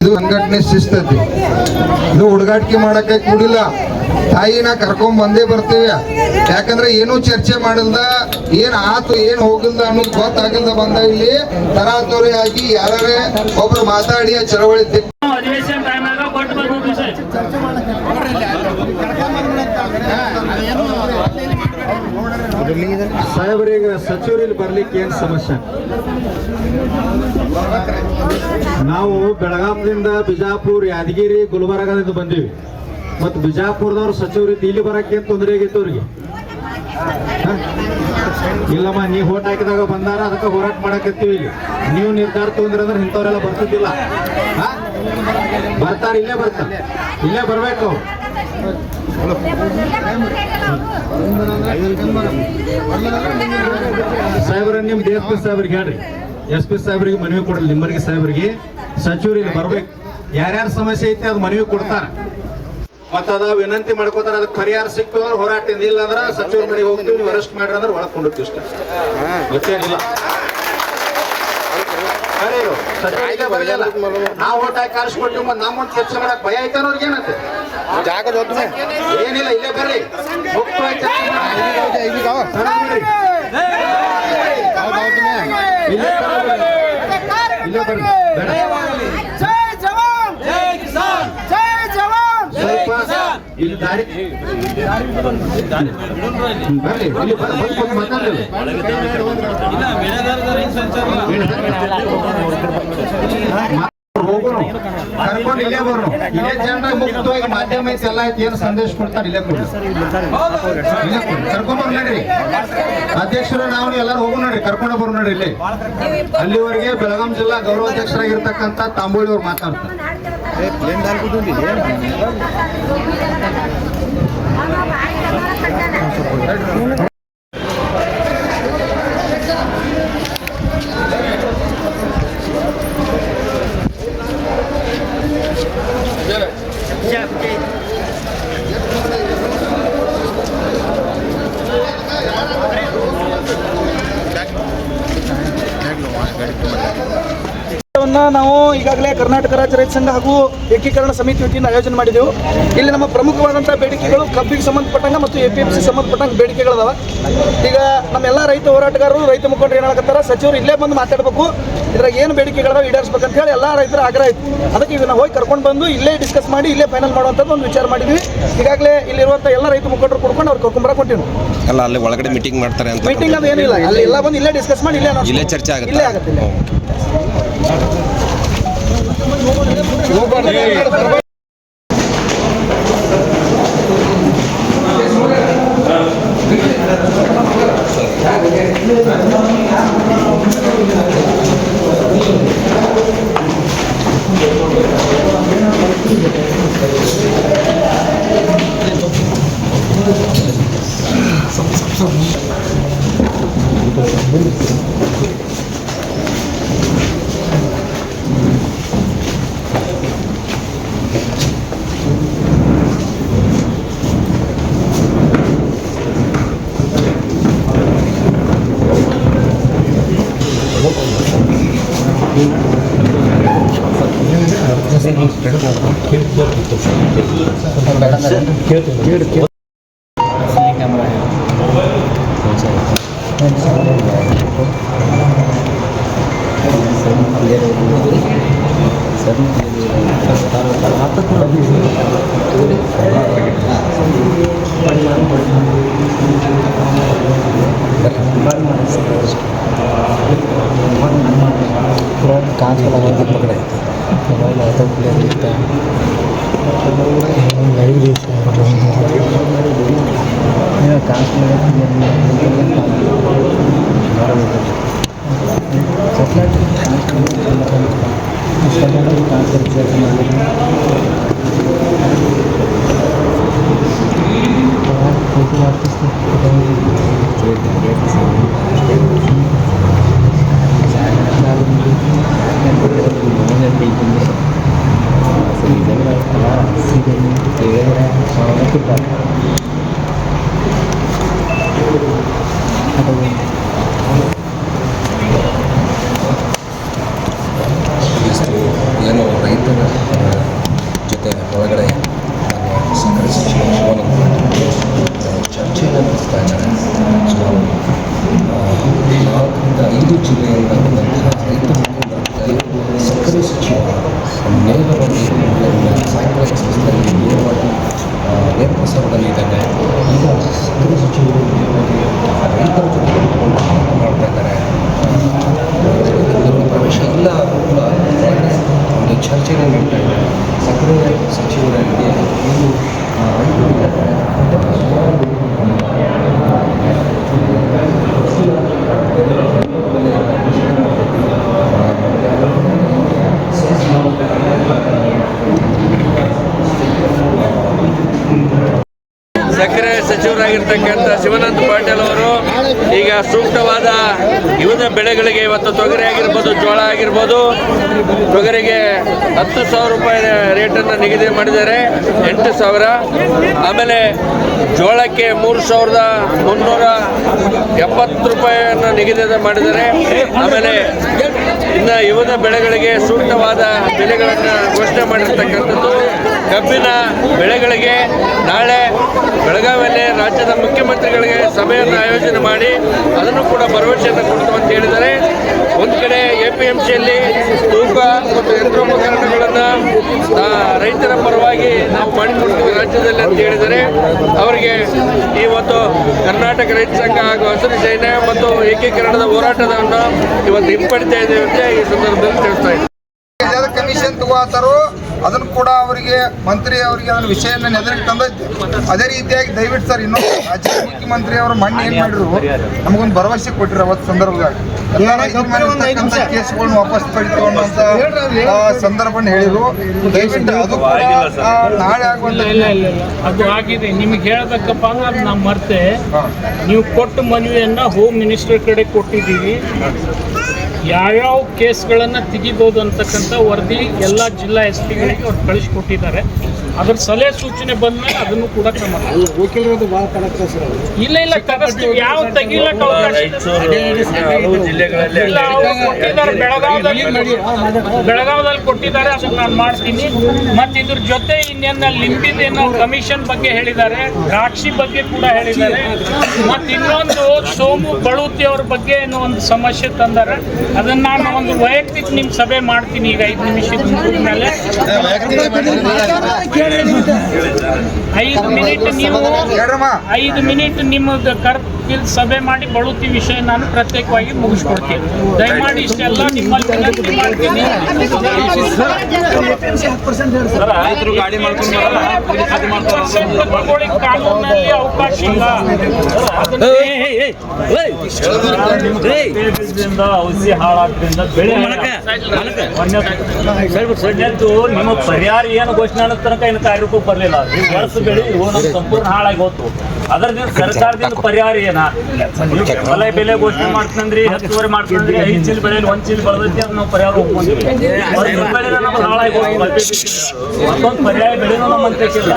ಇದು ಸಂಘಟನೆ ಶಿಸ್ತತಿ. ಇದು ಹುಡುಗಾಟಿಕೆ ಮಾಡಕ್ಕೆ ಕೂಡಿಲ್ಲ. ತಾಯಿನ ಕರ್ಕೊಂಡ್ ಬಂದೇ ಬರ್ತೀವಿ. ಯಾಕಂದ್ರೆ ಏನೂ ಚರ್ಚೆ ಮಾಡಲ್ದ, ಏನ್ ಆತು ಏನ್ ಹೋಗಿಲ್ದ ಅನ್ನೋದು ಗೊತ್ತಾಗಲ್ದ ಬಂದ ಇಲ್ಲಿ ತರಾತುರಿ ಆಗಿ ಯಾರೇ ಒಬ್ರು ಮಾತಾಡಿ ಚಳವಳಿ ಸಾಹೇಬರಿಗೆ ಸಚಿವರಲ್ಲಿ ಬರ್ಲಿಕ್ಕೆ ಏನ್ ಸಮಸ್ಯೆ? ನಾವು ಬೆಳಗಾಂದಿಂದ ಬಿಜಾಪುರ, ಯಾದಗಿರಿ, ಗುಲ್ಬರ್ಗದಿಂದ ಬಂದೀವಿ. ಮತ್ತು ಬಿಜಾಪುರದವ್ರು ಸಚಿವರಿದ್ದು ಇಲ್ಲಿ ಬರಕ್ಕೆ ತೊಂದರೆ ಆಗಿತ್ತು ಅವ್ರಿಗೆ. ಹ? ಇಲ್ಲಮ್ಮ ನೀವು ಓಟ್ ಹಾಕಿದಾಗ ಬಂದಾರ ಅದಕ್ಕೆ ಹೋರಾಟ ಮಾಡಕತ್ತೀವಿ ಇಲ್ಲಿ ನೀವು ನಿರ್ಧಾರ ತಗೊಂಡ್ರೆ ಇಂಥವ್ರೆಲ್ಲ ಬರ್ತಿದ್ದಿಲ್ಲ ಹ? ಬರ್ತಾರೆ, ಇಲ್ಲೇ ಬರ್ತಾರೆ, ಇಲ್ಲೇ ಬರ್ಬೇಕು ಅವ್ರು. ಸಾಹೇಬ್ರ ನಿಮ್ DSP ಸಾಹೇಬ್ರಿಗೆ ಹೇಳ್ರಿ, SP ಸಾಹೇಬ್ರಿಗೆ ಮನವಿ ಕೊಡ್ರಿ, ನಿಮ್ಮರಿಗೆ ಸಾಹೇಬ್ರಿಗೆ ಸಚಿವರು ಇಲ್ಲಿ ಬರ್ಬೇಕು. ಯಾರ್ಯಾರ ಸಮಸ್ಯೆ ಐತಿ ಅದು ಮನವಿ ಕೊಡ್ತಾರ, ಮತ್ತ ಅದ ವಿನಂತಿ ಮಾಡ್ಕೋತಾರ. ಅದಕ್ಕೆ ಪರಿಹಾರ ಸಿಕ್ತು ಅಂದ್ರೆ ಹೋರಾಟ, ಇಲ್ಲ ಅಂದ್ರ ಸಚಿವರ ಮನೆಗೆ ಹೋಗ್ತೀವಿ, ನೀವು ಅರೆಸ್ಟ್ ಮಾಡ್ರಿ ಅಂದ್ರೆ ಒಳಗ್ ಕೊಂಡಿರ್ತೀವಿ ಇಷ್ಟ, ಗೊತ್ತೇನಿಲ್ಲ. ಸಚಿವರಿಗೆ ಬರಲಿಲ್ಲ, ನಾವು ಓಟ್ ಹಾಕಿ ಕಾರಿಸ್ಕೊಟ್ಟಿವಿ, ಮತ್ತೆ ನಮ್ಮೊಂದು ಕೆಲಸ ಮಾಡಕ್ ಭಯ ಐತೆ ಅನ್ನೋರ್ಗೆ ಏನಂತೆ ಏನಿಲ್ಲ. ಇಲ್ಲೇ ಬರ್ರಿ, ಮುಕ್ತವಾಗಿ ಚರ್ಚೆ ಮಾಡಿ. ಇಲ್ಲೇ ಬರ್ರಿ, ಸ್ವಲ್ಪ ಇಲ್ಲಿ ದಾರಿ ಬರ್ರಿ, ಇಲ್ಲಿ ಬಂದು ಮಾತಾಡ್ರಿ. ಹೋಗೋಣ, ಕರ್ಕೊಂಡು ಇಲ್ಲೇ ಬರೋಣ. ಇಲ್ಲೇ ಜನ ಮುಕ್ತವಾಗಿ ಮಾಧ್ಯಮ ಐತಿ, ಎಲ್ಲ ಐತಿ, ಏನು ಸಂದೇಶ ಕೊಡ್ತಾರೆ ಇಲ್ಲೇ ಕೊಡಿ, ಇಲ್ಲೇ ಕೊಡಿ, ಕರ್ಕೊಂಡ್ ಬರ್ ನೋಡ್ರಿ. ಅಧ್ಯಕ್ಷರು ನಾವು ಎಲ್ಲರೂ ಹೋಗೋಣ ನೋಡ್ರಿ, ಕರ್ಕೊಂಡು ಬರೋ ನೋಡ್ರಿ ಇಲ್ಲಿ. ಅಲ್ಲಿವರೆಗೆ ಬೆಳಗಾಂ ಜಿಲ್ಲಾ ಗೌರವಾಧ್ಯಕ್ಷರಾಗಿರ್ತಕ್ಕಂಥ ತಾಂಬೋಳಿ ಅವ್ರು ಮಾತಾಡ್ತಾರೆ. ನಾವು ಈಗಾಗಲೇ ಕರ್ನಾಟಕ ರಾಜ್ಯ ರೈತ ಸಂಘ ಹಾಗೂ ಏಕೀಕರಣ ಸಮಿತಿ ವತಿಯಿಂದ ಆಯೋಜನೆ ಮಾಡಿದೆವು. ಇಲ್ಲಿ ನಮ್ಮ ಪ್ರಮುಖವಾದಂತಹ ಬೇಡಿಕೆಗಳು ಕಬ್ಬಿಗೆ ಸಂಬಂಧಪಟ್ಟಂಗೆ ಮತ್ತು APMC ಸಂಬಂಧಪಟ್ಟಂಗೆ ಬೇಡಿಕೆಗಳದಾವ. ಈಗ ನಮ್ಮೆಲ್ಲ ರೈತ ಹೋರಾಟಗಾರರು, ರೈತ ಮುಖಂಡರು ಏನಾಗತ್ತಾರ, ಸಚಿವರು ಇಲ್ಲೇ ಬಂದು ಮಾತಾಡಬೇಕು, ಇದ್ರಾಗ ಏನು ಬೇಡಿಕೆಗಳದಾವ ಈಡೇರಿಸಬೇಕಂತ ಹೇಳಿ ಎಲ್ಲ ರೈತರ ಆಗ್ರಹ ಇತ್ತು. ಅದಕ್ಕೆ ಈಗ ನಾವು ಹೋಗಿ ಕರ್ಕೊಂಡು ಬಂದು ಇಲ್ಲೇ ಡಿಸ್ಕಸ್ ಮಾಡಿ ಇಲ್ಲೇ ಫೈನಲ್ ಮಾಡುವಂಥದ್ದು ಒಂದು ವಿಚಾರ ಮಾಡಿದ್ವಿ. ಈಗಾಗಲೇ ಇಲ್ಲಿರುವಂಥ ಎಲ್ಲ ರೈತ ಮುಖಂಡರು ಕೊಡ್ಕೊಂಡು ಅವ್ರು ಕರ್ಕೊಂಬರ ಕೊಟ್ಟಿವಿ. ಅಲ್ಲ, ಅಲ್ಲಿ ಒಳಗಡೆ ಮೀಟಿಂಗ್ ಮಾಡ್ತಾರೆ ಅಂತ? ಮೀಟಿಂಗ್ ಅದು ಏನಿಲ್ಲ, ಅಲ್ಲಿ ಎಲ್ಲ ಬಂದು ಇಲ್ಲೇ ಡಿಸ್ಕಸ್ ಮಾಡಿ ಇಲ್ಲೇ ಚರ್ಚೆ ಆಗುತ್ತೆ. ಇಲ್ಲೇ ಆಗುತ್ತೆ. ಏನು ರೈತರ ಸೂಕ್ತವಾದ ವಿವಿಧ ಬೆಳೆಗಳಿಗೆ ಇವತ್ತು ತೊಗರಿ ಆಗಿರ್ಬೋದು, ಜೋಳ ಆಗಿರ್ಬೋದು, ತೊಗರಿಗೆ 10,000 ರೂಪಾಯಿ ರೇಟನ್ನು ನಿಗದಿ ಮಾಡಿದ್ದಾರೆ, 8,000. ಆಮೇಲೆ ಜೋಳಕ್ಕೆ 3,370 ರೂಪಾಯಿಯನ್ನು ನಿಗದಿ ಮಾಡಿದ್ದಾರೆ. ಆಮೇಲೆ ಇನ್ನು ವಿವಿಧ ಬೆಳೆಗಳಿಗೆ ಸೂಕ್ತವಾದ ಬೆಲೆಗಳನ್ನು ಘೋಷಣೆ ಮಾಡಿರ್ತಕ್ಕಂಥದ್ದು. ಕಬ್ಬಿನ ಬೆಳೆಗಳಿಗೆ ನಾಳೆ ಬೆಳಗಾವಿಯಲ್ಲಿ ರಾಜ್ಯದ ಮುಖ್ಯಮಂತ್ರಿಗಳಿಗೆ ಸಭೆಯನ್ನು ಆಯೋಜನೆ ಮಾಡಿ ಅದನ್ನು ಕೂಡ ಭರವಸೆಯನ್ನು ಕೊಡ್ತು ಅಂತ ಹೇಳಿದ್ದಾರೆ. ಒಂದು ಕಡೆ APMCಯಲ್ಲಿ ತೂಕ ಮತ್ತು ಯಂತ್ರೋಪಕರಣಗಳನ್ನು ರೈತರ ಪರವಾಗಿ ನಾವು ಮಾಡಿಕೊಡ್ತೀವಿ ರಾಜ್ಯದಲ್ಲಿ ಅಂತ ಹೇಳಿದರೆ ಅವರಿಗೆ ಇವತ್ತು ಕರ್ನಾಟಕ ರೈತ ಸಂಘ ಹಾಗೂ ಹಸಿರು ಸೇನೆ ಮತ್ತು ಏಕೀಕರಣದ ಹೋರಾಟವನ್ನು ಇವತ್ತು ಹಿಂಪಡಿತಾ ಇದ್ದೇವೆ ಅಂತ ಈ ಸಂದರ್ಭದಲ್ಲಿ ತಿಳಿಸ್ತಾ ಇದ್ದೀವಿ. ಕಮಿಷನ್ ತಗೋತಾರೋ ಅದನ್ನು ಕೂಡ ಅವರಿಗೆ ಮಂತ್ರಿ ಅವರಿಗೆ ಅದನ್ನ ವಿಷಯನ ನೆದರಿಗೆ ತಂದೈತಿ. ಅದೇ ರೀತಿಯಾಗಿ ದಯವಿಟ್ಟು ಸರ್ ಇನ್ನೊಂದು ರಾಜ್ಯದ ಮುಖ್ಯಮಂತ್ರಿ ಅವರು ಮಣ್ಣು ಏನ್ ಮಾಡಿದ್ರು ನಮಗೊಂದು ಭರವಸೆ ಕೊಟ್ಟಿರೋ ಅವತ್ತು ಸಂದರ್ಭದಾಗ ಕೇಸ್ಗಳನ್ನ ವಾಪಸ್ ಪಡಿತು ಅನ್ನೋಂಥ ಸಂದರ್ಭನ ಹೇಳಿದ್ರು. ದಯವಿಟ್ಟು ಅದು ನಾಳೆ ಆಗುವಂತ ಅದು ಆಗಿದೆ. ನಿಮ್ಗೆ ಹೇಳ್ಬೇಕಪ್ಪ ಅಂದ್ರೆ ಅದು ನಾವು ಮರ್ತೆ ನೀವು ಕೊಟ್ಟ ಮನವಿಯನ್ನ ಹೋಮ್ ಮಿನಿಸ್ಟರ್ ಕಡೆ ಕೊಟ್ಟಿದ್ದೀವಿ. ಯಾವ್ಯಾವ ಕೇಸ್ಗಳನ್ನು ತೆಗಿಬೋದು ಅಂತಕ್ಕಂಥ ವರದಿ ಎಲ್ಲ ಜಿಲ್ಲಾ SP ಗಳಿಗೆ ಅವ್ರು ಕಳಿಸ್ಕೊಟ್ಟಿದ್ದಾರೆ. ಅದ್ರ ಸಲಹೆ ಸೂಚನೆ ಬಂದ್ಮೇಲೆ ಅದನ್ನು ಕೂಡ ಕ್ರಮ ಇಲ್ಲ ತಗಸ್ತೀವಿ. ಯಾವ ತೆಗಿಲಕ್ಕೆ ಅವಕಾಶ ಇಲ್ಲ. ಅವರು ಕೊಟ್ಟಿದ್ದಾರೆ, ಬೆಳಗಾವದಲ್ಲಿ ಕೊಟ್ಟಿದ್ದಾರೆ, ಅದನ್ನು ನಾನು ಮಾಡ್ತೀನಿ. ಮತ್ತು ಇದ್ರ ಜೊತೆ ಇನ್ನೇನು ಲಿಂಬಿದೇನೋ ಕಮಿಷನ್ ಬಗ್ಗೆ ಹೇಳಿದ್ದಾರೆ, ದ್ರಾಕ್ಷಿ ಬಗ್ಗೆ ಕೂಡ ಹೇಳಿದ್ದಾರೆ. ಮತ್ತು ಇನ್ನೊಂದು ಸೋಮು ಬಳುತಿ ಅವ್ರ ಬಗ್ಗೆ ಏನೋ ಒಂದು ಸಮಸ್ಯೆ ತಂದಾರೆ. ಅದನ್ನು ನಾನು ಒಂದು ವೈಯಕ್ತಿಕ ನಿಮ್ಮ ಸಭೆ ಮಾಡ್ತೀನಿ ಈಗ 5 ನಿಮಿಷದ ಮೇಲೆ. 5 ಮಿನಿಟ್ ನಿಮ್ಮದು ಕರ್ಕಿಲ್ ಸಭೆ ಮಾಡಿ ಬಳುತಿ ವಿಷಯ ನಾನು ಪ್ರತ್ಯೇಕವಾಗಿ ಮುಗಿಸ್ಕೊಡ್ತೀನಿ. ದಯಮಾಡಿ ಇಷ್ಟೆಲ್ಲ ನಿಮ್ಮಲ್ಲಿ ವಿನಂತಿ ಮಾಡ್ತೀನಿ. ಕಾನೂನಲ್ಲಿ ಅವಕಾಶ ಇಲ್ಲ. ಔಷಧಿ ಹಾಳಾದ್ರಿಂದ ಬೆಳೆ ನಿಮ್ಮ ಪರಿಹಾರ ಏನು ಘೋಷಣೆ ಅನ್ನೋ ತನಕ ಇನ್ನು ಕಾರ್ಯರೂಪಕ್ಕೆ ಬರಲಿಲ್ಲ. ಈ ವರ್ಷ ಬೆಳೆ ನಮ್ಮ ಸಂಪೂರ್ಣ ಹಾಳಾಗಿ ಹೋತು. ಅದರಿಂದ ಸರ್ಕಾರದಿಂದ ಪರಿಹಾರ ಏನ ಬೆಲೆ ಘೋಷಣೆ ಮಾಡ್ತಂದ್ರಿ, 10 ಮಾಡ್ತಂದ್ರಿ, 5 ಚೀಲ ಬೆಳೆಯಲ್ಲಿ 1 ಚೀಲ ಬೆಳೆದೈತಿ, ಅದು ನಾವು ಪರಿಹಾರ ಒಪ್ಕೊಂತೀವಿ. ಬೆಳೆ ನಮ್ಮ ಹಾಳಾಗಿ ಹೋಗಿ ಮತ್ತೊಂದು ಪರ್ಯಾಯ ಬೆಳೆನೂ ನಮ್ಮ ಅಂತಕ್ಕಿಲ್ಲ.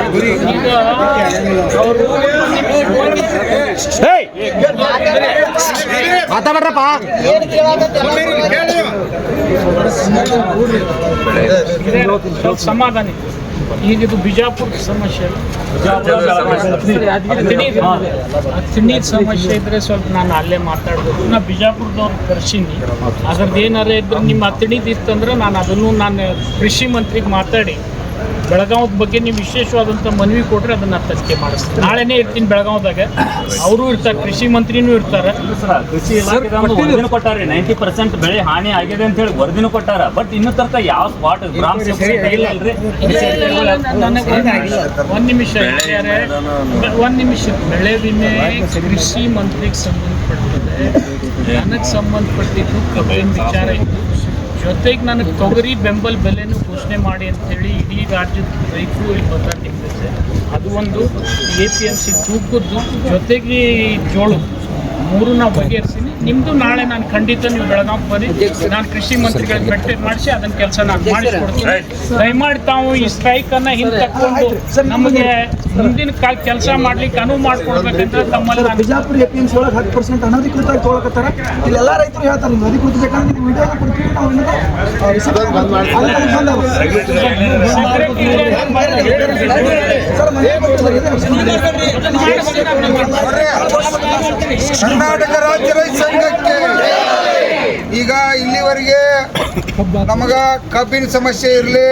ಈಗ ಅವರು ಮಾತಾಡ್ರಪ್ಪ ಸಮಾಧಾನ. ಈಗ ಇದು ಬಿಜಾಪುರ ಸಮಸ್ಯೆ, ತಿನ್ನೀರ್ ಸಮಸ್ಯೆ ಇದ್ರೆ ಸ್ವಲ್ಪ ನಾನು ಅಲ್ಲೇ ಮಾತಾಡ್ಬೋದು. ನಾ ಬಿಜಾಪುರದವ್ರು ಕರ್ಸೀನಿ. ಅದ್ರದ್ದು ಏನಾರ ಇದ್ರೆ ನಿಮ್ಮ ಅತಿಣಿದು ಇತ್ತಂದ್ರೆ ನಾನು ಅದನ್ನು ಕೃಷಿ ಮಂತ್ರಿಗೆ ಮಾತಾಡಿ ಬೆಳಗಾವದ ಬಗ್ಗೆ ನೀವು ವಿಶೇಷವಾದಂಥ ಮನವಿ ಕೊಟ್ಟರೆ ಅದನ್ನು ತನಿಖೆ ಮಾಡಿಸ್ತೀನಿ. ನಾಳೆನೇ ಇರ್ತೀನಿ ಬೆಳಗಾವದಾಗ. ಅವರು ಇರ್ತಾರೆ, ಕೃಷಿ ಮಂತ್ರಿನೂ ಇರ್ತಾರೆ. ಕೃಷಿ ಇಲಾಖೆ ವರದಿನೂ ಕೊಟ್ಟಾರೆ, 90% ಬೆಳೆ ಹಾನಿ ಆಗಿದೆ ಅಂತ ಹೇಳಿ ವರದಿನೂ ಕೊಟ್ಟಾರ. ಬಟ್ ಇನ್ನೂ ತನಕ ಯಾವ ಸ್ಪಾಟ್ ಗ್ರಾಮ ಇಲ್ಲ ಅಲ್ರಿ. ಒಂದು ನಿಮಿಷ ಬೆಳೆ ವಿಮೆ ಕೃಷಿ ಮಂತ್ರಿಗೆ ಸಂಬಂಧಪಟ್ಟಿದೆ. ನನಗೆ ಸಂಬಂಧಪಟ್ಟಿದ್ದು ಕಬ್ಬಿನ ವಿಚಾರ ಇತ್ತು. ಜೊತೆಗೆ ನನಗೆ ತೊಗರಿ ಬೆಂಬಲ ಬೆಲೆನೂ ಘೋಷಣೆ ಮಾಡಿ ಅಂತೇಳಿ ಇಡೀ ರಾಜ್ಯದ ರೈತರು ಇಲ್ಲಿ ಬರ್ತಾರೆ ನಿಮ್ಮ ಜೊತೆ. ಅದು ಒಂದು APMC ತೂಕದ್ದು ಜೊತೆಗೆ ಜೋಳ 3 ನಾವು ಬಗೆಹರಿಸ್ತೀನಿ. ನಿಮ್ಮದು ನಾಳೆ ನಾನು ಖಂಡಿತ ನೀವು ಬೆಳಗಾವಿ ಬನ್ನಿ, ನಾನು ಕೃಷಿ ಮಂತ್ರಿಗಳಿಗೆ ಭೇಟಿ ಮಾಡಿಸಿ ಅದನ್ನ ಕೆಲಸ ನಾನು ಮಾಡಿಸ್ಕೊಡ್ತೀನಿ. ದಯಮಾಡಿ ತಾವು ಈ ಸ್ಟ್ರೈಕನ್ನು ಹಿಂದೆ ತಕ್ಕೊಂಡು ನಮಗೆ ಮುಂದಿನ ಕೆಲಸ ಮಾಡ್ಲಿಕ್ಕೆ ಅನುವು ಮಾಡಿಕೊಡ್ಬೇಕಂದ್ರೆ ತಮ್ಮಲ್ಲಿ ಬಿಜಾಪುರ APMC ಒಳಗೆ 10% ಅನಧಿಕೃತವಾಗಿ ತೊಗೊಳಕತ್ತಾರ. ಇಲ್ಲೆಲ್ಲ ರೈತರು ಹೇಳ್ತಾರೆ ನಿಮ್ಗೆ ಅಧಿಕೃತ ಬೇಕಂದ್ರೆ ನೀವು ವಿಡಿಯೋ ಕೊಡ್ತೀವಿ, ನಾವು ಕರ್ನಾಟಕ ರಾಜ್ಯ ರೈತ ಸಂಘಕ್ಕೆ ಈಗ ಇಲ್ಲಿವರೆಗೆ ನಮಗ ಕಬ್ಬಿನ ಸಮಸ್ಯೆ ಇರಲಿ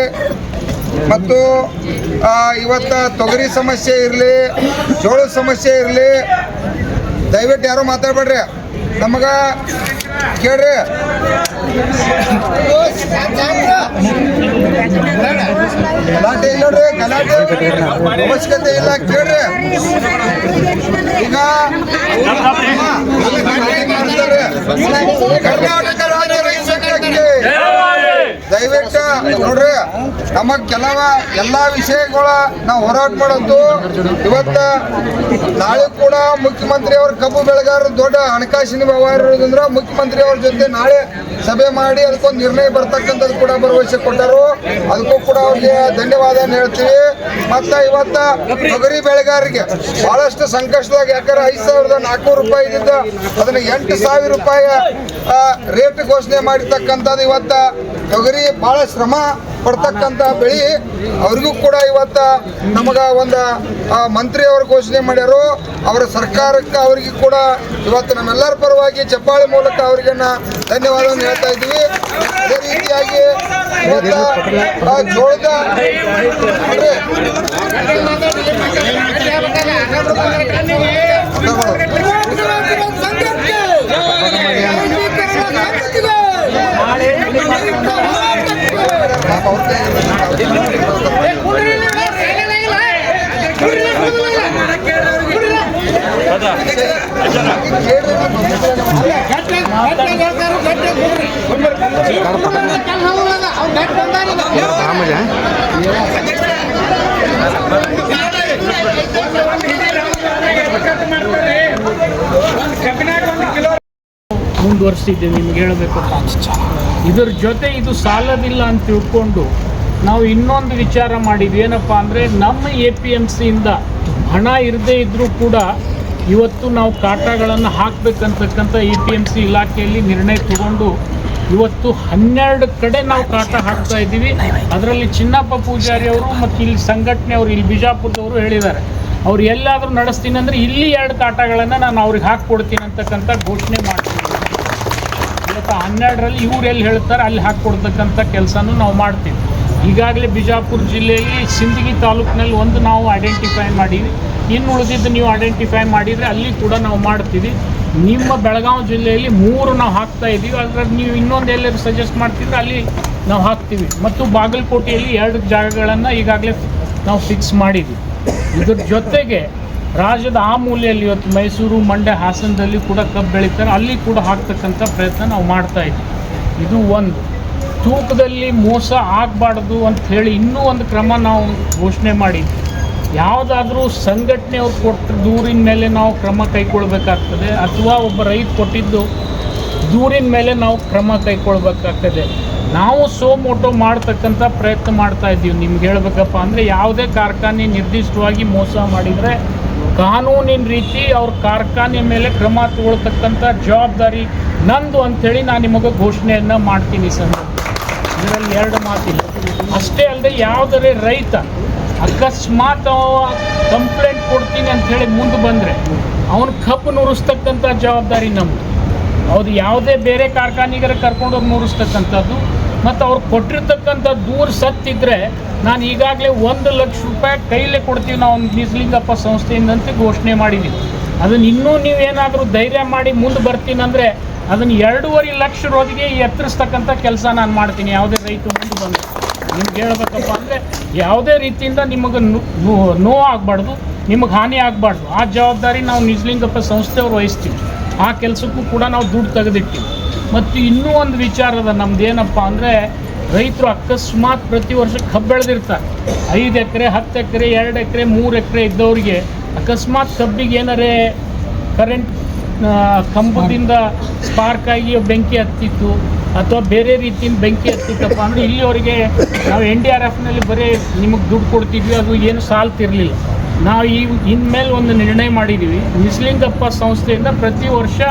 ಮತ್ತು ಇವತ್ತ ತೊಗರಿ ಸಮಸ್ಯೆ ಇರಲಿ, ಜೋಳದ ಸಮಸ್ಯೆ ಇರಲಿ, ದಯವಿಟ್ಟು ಯಾರು ಮಾತಾಡ್ಬೇಡ್ರಿ. ನಮಗ ಕೇಳ್ರಿ, ಗಲಾಟೆ ಇಲ್ಲ ನೋಡ್ರಿ, ಗಲಾಟೆ ಅವಶ್ಯಕತೆ ಇಲ್ಲ, ಕೇಳ್ರಿ. ಈಗ ಕರ್ನಾಟಕ ರಾಜ್ಯ ರೈತ ಸಂಘಕ್ಕೆ ದಯವಿಟ್ಟು ನೋಡ್ರಿ ನಮಗ್ ಎಲ್ಲಾ ವಿಷಯಗಳ ನಾವು ಹೋರಾಟ ಮಾಡೋದು ಇವತ್ತ ನಾಳೆ ಕೂಡ ಮುಖ್ಯಮಂತ್ರಿ ಅವ್ರ ಕಬ್ಬು ಬೆಳೆಗಾರರು ದೊಡ್ಡ ಹಣಕಾಸಿನ ವ್ಯವಹಾರ ಇರೋದ್ರಿಂದ ಮುಖ್ಯಮಂತ್ರಿ ಅವ್ರ ಜೊತೆ ನಾಳೆ ಸಭೆ ಮಾಡಿ ಅದಕ್ಕೊಂದು ನಿರ್ಣಯ ಬರ್ತಕ್ಕಂಥದ್ದು ಕೂಡ ಭರವಸೆ ಕೊಟ್ಟರು. ಅದಕ್ಕೂ ಕೂಡ ಅವ್ರಿಗೆ ಧನ್ಯವಾದ ಹೇಳ್ತೀವಿ. ಮತ್ತೆ ಇವತ್ತ ತೊಗರಿ ಬೆಳೆಗಾರರಿಗೆ ಬಹಳಷ್ಟು ಸಂಕಷ್ಟದಾಗ, ಯಾಕಂದ್ರೆ 5,400 ರೂಪಾಯಿ ಇದ್ದಿದ್ದ ಅದನ್ನ 8,000 ರೂಪಾಯಿ ರೇಟ್ ಘೋಷಣೆ ಮಾಡಿರ್ತಕ್ಕಂಥದ್ದು. ಇವತ್ತ ತೊಗರಿ ಬಹಳ ಶ್ರಮ ಪಡ್ತಕ್ಕಂಥ ಬೆಳೆ, ಅವ್ರಿಗೂ ಕೂಡ ಇವತ್ತ ನಮಗ ಒಂದು ಮಂತ್ರಿ ಅವರು ಘೋಷಣೆ ಮಾಡ್ಯಾರು. ಅವರ ಸರ್ಕಾರಕ್ಕೆ ಅವರಿಗೆ ಕೂಡ ಇವತ್ತು ನಮ್ಮೆಲ್ಲರ ಪರವಾಗಿ ಚಪ್ಪಾಳೆ ಮೂಲಕ ಅವರಿಗೆ ಧನ್ಯವಾದವನ್ನು ಹೇಳ್ತಾ ಇದ್ವಿ. ಅದೇ ರೀತಿಯಾಗಿ ಜೋಳದ ಮುಂದುವರಿಸಿದ್ದೀವಿ ನಿಮ್ಗೆ ಹೇಳಬೇಕು. ಇದ್ರ ಜೊತೆ ಇದು ಸಾಲದಿಲ್ಲ ಅಂತ ತಿಳ್ಕೊಂಡು ನಾವು ಇನ್ನೊಂದು ವಿಚಾರ ಮಾಡಿದ್ವಿ. ಏನಪ್ಪ ಅಂದರೆ ನಮ್ಮ APMCಯಿಂದ ಹಣ ಇರದೇ ಇದ್ದರೂ ಕೂಡ ಇವತ್ತು ನಾವು ಕಾಟಾಗಳನ್ನು ಹಾಕಬೇಕಂತಕ್ಕಂಥ APMC ಇಲಾಖೆಯಲ್ಲಿ ನಿರ್ಣಯ ತಗೊಂಡು ಇವತ್ತು 12 ಕಡೆ ನಾವು ಕಾಟ ಹಾಕ್ತಾ ಇದ್ದೀವಿ. ಅದರಲ್ಲಿ ಚಿನ್ನಪ್ಪ ಪೂಜಾರಿ ಅವರು ಮತ್ತು ಇಲ್ಲಿ ಸಂಘಟನೆಯವರು, ಇಲ್ಲಿ ಬಿಜಾಪುರದವರು ಹೇಳಿದ್ದಾರೆ, ಅವ್ರು ಎಲ್ಲಾದರೂ ನಡೆಸ್ತೀನಿ ಅಂದರೆ ಇಲ್ಲಿ 2 ಕಾಟಗಳನ್ನು ನಾನು ಅವ್ರಿಗೆ ಹಾಕ್ಕೊಡ್ತೀನಿ ಅಂತಕ್ಕಂಥ ಘೋಷಣೆ ಮಾಡ್ತೀನಿ. ಇವತ್ತು 12ರಲ್ಲಿ ಇವ್ರು ಎಲ್ಲಿ ಹೇಳ್ತಾರೆ ಅಲ್ಲಿ ಹಾಕ್ಕೊಡ್ತಕ್ಕಂಥ ಕೆಲಸನೂ ನಾವು ಮಾಡ್ತೀವಿ. ಈಗಾಗಲೇ ಬಿಜಾಪುರ ಜಿಲ್ಲೆಯಲ್ಲಿ ಸಿಂದಗಿ ತಾಲೂಕಿನಲ್ಲಿ ಒಂದು ನಾವು ಐಡೆಂಟಿಫೈ ಮಾಡೀವಿ. ಇನ್ನು ಉಳಿದಿದ್ದು ನೀವು ಐಡೆಂಟಿಫೈ ಮಾಡಿದರೆ ಅಲ್ಲಿ ಕೂಡ ನಾವು ಮಾಡ್ತೀವಿ. ನಿಮ್ಮ ಬೆಳಗಾವಿ ಜಿಲ್ಲೆಯಲ್ಲಿ 3 ನಾವು ಹಾಕ್ತಾ ಇದ್ದೀವಿ. ಅದರಲ್ಲಿ ನೀವು ಇನ್ನೊಂದು ಎಲ್ಲರೂ ಸಜೆಸ್ಟ್ ಮಾಡ್ತಿದ್ರೆ ಅಲ್ಲಿ ನಾವು ಹಾಕ್ತೀವಿ. ಮತ್ತು ಬಾಗಲಕೋಟೆಯಲ್ಲಿ 2 ಜಾಗಗಳನ್ನು ಈಗಾಗಲೇ ನಾವು ಫಿಕ್ಸ್ ಮಾಡಿದ್ದೀವಿ. ಇದ್ರ ಜೊತೆಗೆ ರಾಜ್ಯದ ಆ ಮೂಲೆಯಲ್ಲಿ ಇವತ್ತು ಮೈಸೂರು, ಮಂಡ್ಯ, ಹಾಸನದಲ್ಲಿ ಕೂಡ ಕಬ್ಬು ಬೆಳೀತಾರೆ, ಅಲ್ಲಿ ಕೂಡ ಹಾಕ್ತಕ್ಕಂಥ ಪ್ರಯತ್ನ ನಾವು ಮಾಡ್ತಾ ಇದ್ದೀವಿ. ಇದು ಒಂದು. ತೂಕದಲ್ಲಿ ಮೋಸ ಆಗಬಾರ್ದು ಅಂತ ಹೇಳಿ ಇನ್ನೂ ಒಂದು ಕ್ರಮ ನಾವು ಘೋಷಣೆ ಮಾಡಿದ್ವಿ. ಯಾವುದಾದ್ರೂ ಸಂಘಟನೆಯವ್ರು ಕೊಟ್ಟ ದೂರಿನ ಮೇಲೆ ನಾವು ಕ್ರಮ ಕೈಗೊಳ್ಬೇಕಾಗ್ತದೆ, ಅಥವಾ ಒಬ್ಬ ರೈತ ಕೊಟ್ಟಿದ್ದು ದೂರಿನ ಮೇಲೆ ನಾವು ಕ್ರಮ ಕೈಗೊಳ್ಬೇಕಾಗ್ತದೆ. ನಾವು ಸೋಮೋಟೋ ಮಾಡ್ತಕ್ಕಂಥ ಪ್ರಯತ್ನ ಮಾಡ್ತಾ ಇದ್ದೀವಿ. ನಿಮ್ಗೆ ಹೇಳ್ಬೇಕಪ್ಪ ಅಂದರೆ ಯಾವುದೇ ಕಾರ್ಖಾನೆ ನಿರ್ದಿಷ್ಟವಾಗಿ ಮೋಸ ಮಾಡಿದರೆ ಕಾನೂನಿನ ರೀತಿ ಅವ್ರ ಕಾರ್ಖಾನೆ ಮೇಲೆ ಕ್ರಮ ತಗೊಳ್ತಕ್ಕಂಥ ಜವಾಬ್ದಾರಿ ನಂದು ಅಂಥೇಳಿ ನಾನು ನಿಮಗೆ ಘೋಷಣೆಯನ್ನು ಮಾಡ್ತೀನಿ ಸರ್. ಇದರಲ್ಲಿ 2 ಮಾತಿಲ್ಲ. ಅಷ್ಟೇ ಅಲ್ಲದೆ ಯಾವುದರೆ ರೈತ ಅಕಸ್ಮಾತ್ ಕಂಪ್ಲೇಂಟ್ ಕೊಡ್ತೀನಿ ಅಂಥೇಳಿ ಮುಂದೆ ಬಂದರೆ ಅವನು ಕಬ್ಬು ನುರಿಸ್ತಕ್ಕಂಥ ಜವಾಬ್ದಾರಿ ನಮ್ಮದು. ಹೌದು, ಯಾವುದೇ ಬೇರೆ ಕಾರ್ಖಾನೆಗರ ಕರ್ಕೊಂಡೋಗಿ ನುರಿಸ್ತಕ್ಕಂಥದ್ದು. ಮತ್ತು ಅವ್ರು ಕೊಟ್ಟಿರ್ತಕ್ಕಂಥ ದೂರು ಸತ್ತಿದ್ರೆ ನಾನು ಈಗಾಗಲೇ 1 ಲಕ್ಷ ರೂಪಾಯಿ ಕೈಲೇ ಕೊಡ್ತೀವಿ ನಾವು ನಿಜಲಿಂಗಪ್ಪ ಸಂಸ್ಥೆಯಿಂದಂತೆ ಘೋಷಣೆ ಮಾಡಿದ್ದೀವಿ. ಅದನ್ನು ಇನ್ನೂ ನೀವೇನಾದರೂ ಧೈರ್ಯ ಮಾಡಿ ಮುಂದೆ ಬರ್ತೀನಂದರೆ ಅದನ್ನು 2.5 ಲಕ್ಷರವರೆಗೆ ಎತ್ತರಿಸ್ತಕ್ಕಂಥ ಕೆಲಸ ನಾನು ಮಾಡ್ತೀನಿ. ಯಾವುದೇ ರೈತ ಮುಂದೆ ಬಂದು ನಿಮ್ಗೆ ಹೇಳ್ಬೇಕಪ್ಪ ಅಂದರೆ ಯಾವುದೇ ರೀತಿಯಿಂದ ನಿಮಗೆ ನೋವು ಆಗಬಾರ್ದು, ನಿಮಗೆ ಹಾನಿ ಆಗಬಾರ್ದು. ಆ ಜವಾಬ್ದಾರಿ ನಾವು ನಿಜಲಿಂಗಪ್ಪ ಸಂಸ್ಥೆಯವ್ರು ವಹಿಸ್ತೀವಿ. ಆ ಕೆಲಸಕ್ಕೂ ಕೂಡ ನಾವು ದುಡ್ಡು ತೆಗೆದಿಟ್ಟಿವಿ. ಮತ್ತು ಇನ್ನೂ ಒಂದು ವಿಚಾರದ ನಮ್ದು ಏನಪ್ಪ ಅಂದರೆ, ರೈತರು ಅಕಸ್ಮಾತ್ ಪ್ರತಿ ವರ್ಷ ಕಬ್ಬು ಬೆಳೆದಿರ್ತಾರೆ. 5 ಎಕರೆ, 10 ಎಕರೆ, 2 ಎಕರೆ, 3 ಎಕರೆ ಇದ್ದವ್ರಿಗೆ ಅಕಸ್ಮಾತ್ ಕಬ್ಬಿಗೆ ಏನಾರೇ ಕರೆಂಟ್ ಕಂಬದಿಂದ ಸ್ಪಾರ್ಕ್ ಆಗಿ ಬೆಂಕಿ ಹತ್ತಿತ್ತು ಅಥವಾ ಬೇರೆ ರೀತಿಯಿಂದ ಬೆಂಕಿ ಹತ್ತಿತ್ತಪ್ಪ ಅಂದರೆ ಇಲ್ಲಿವರೆಗೆ ನಾವು NDRFನಲ್ಲಿ ಬರೀ ನಿಮಗೆ ದುಡ್ಡು ಕೊಡ್ತಿದ್ವಿ, ಅದು ಏನು ಸಾಲ್ತಿರಲಿಲ್ಲ. ನಾವು ಇನ್ಮೇಲೆ ಒಂದು ನಿರ್ಣಯ ಮಾಡಿದ್ದೀವಿ. ನಿಜಲಿಂಗಪ್ಪ ಸಂಸ್ಥೆಯಿಂದ ಪ್ರತಿ ವರ್ಷ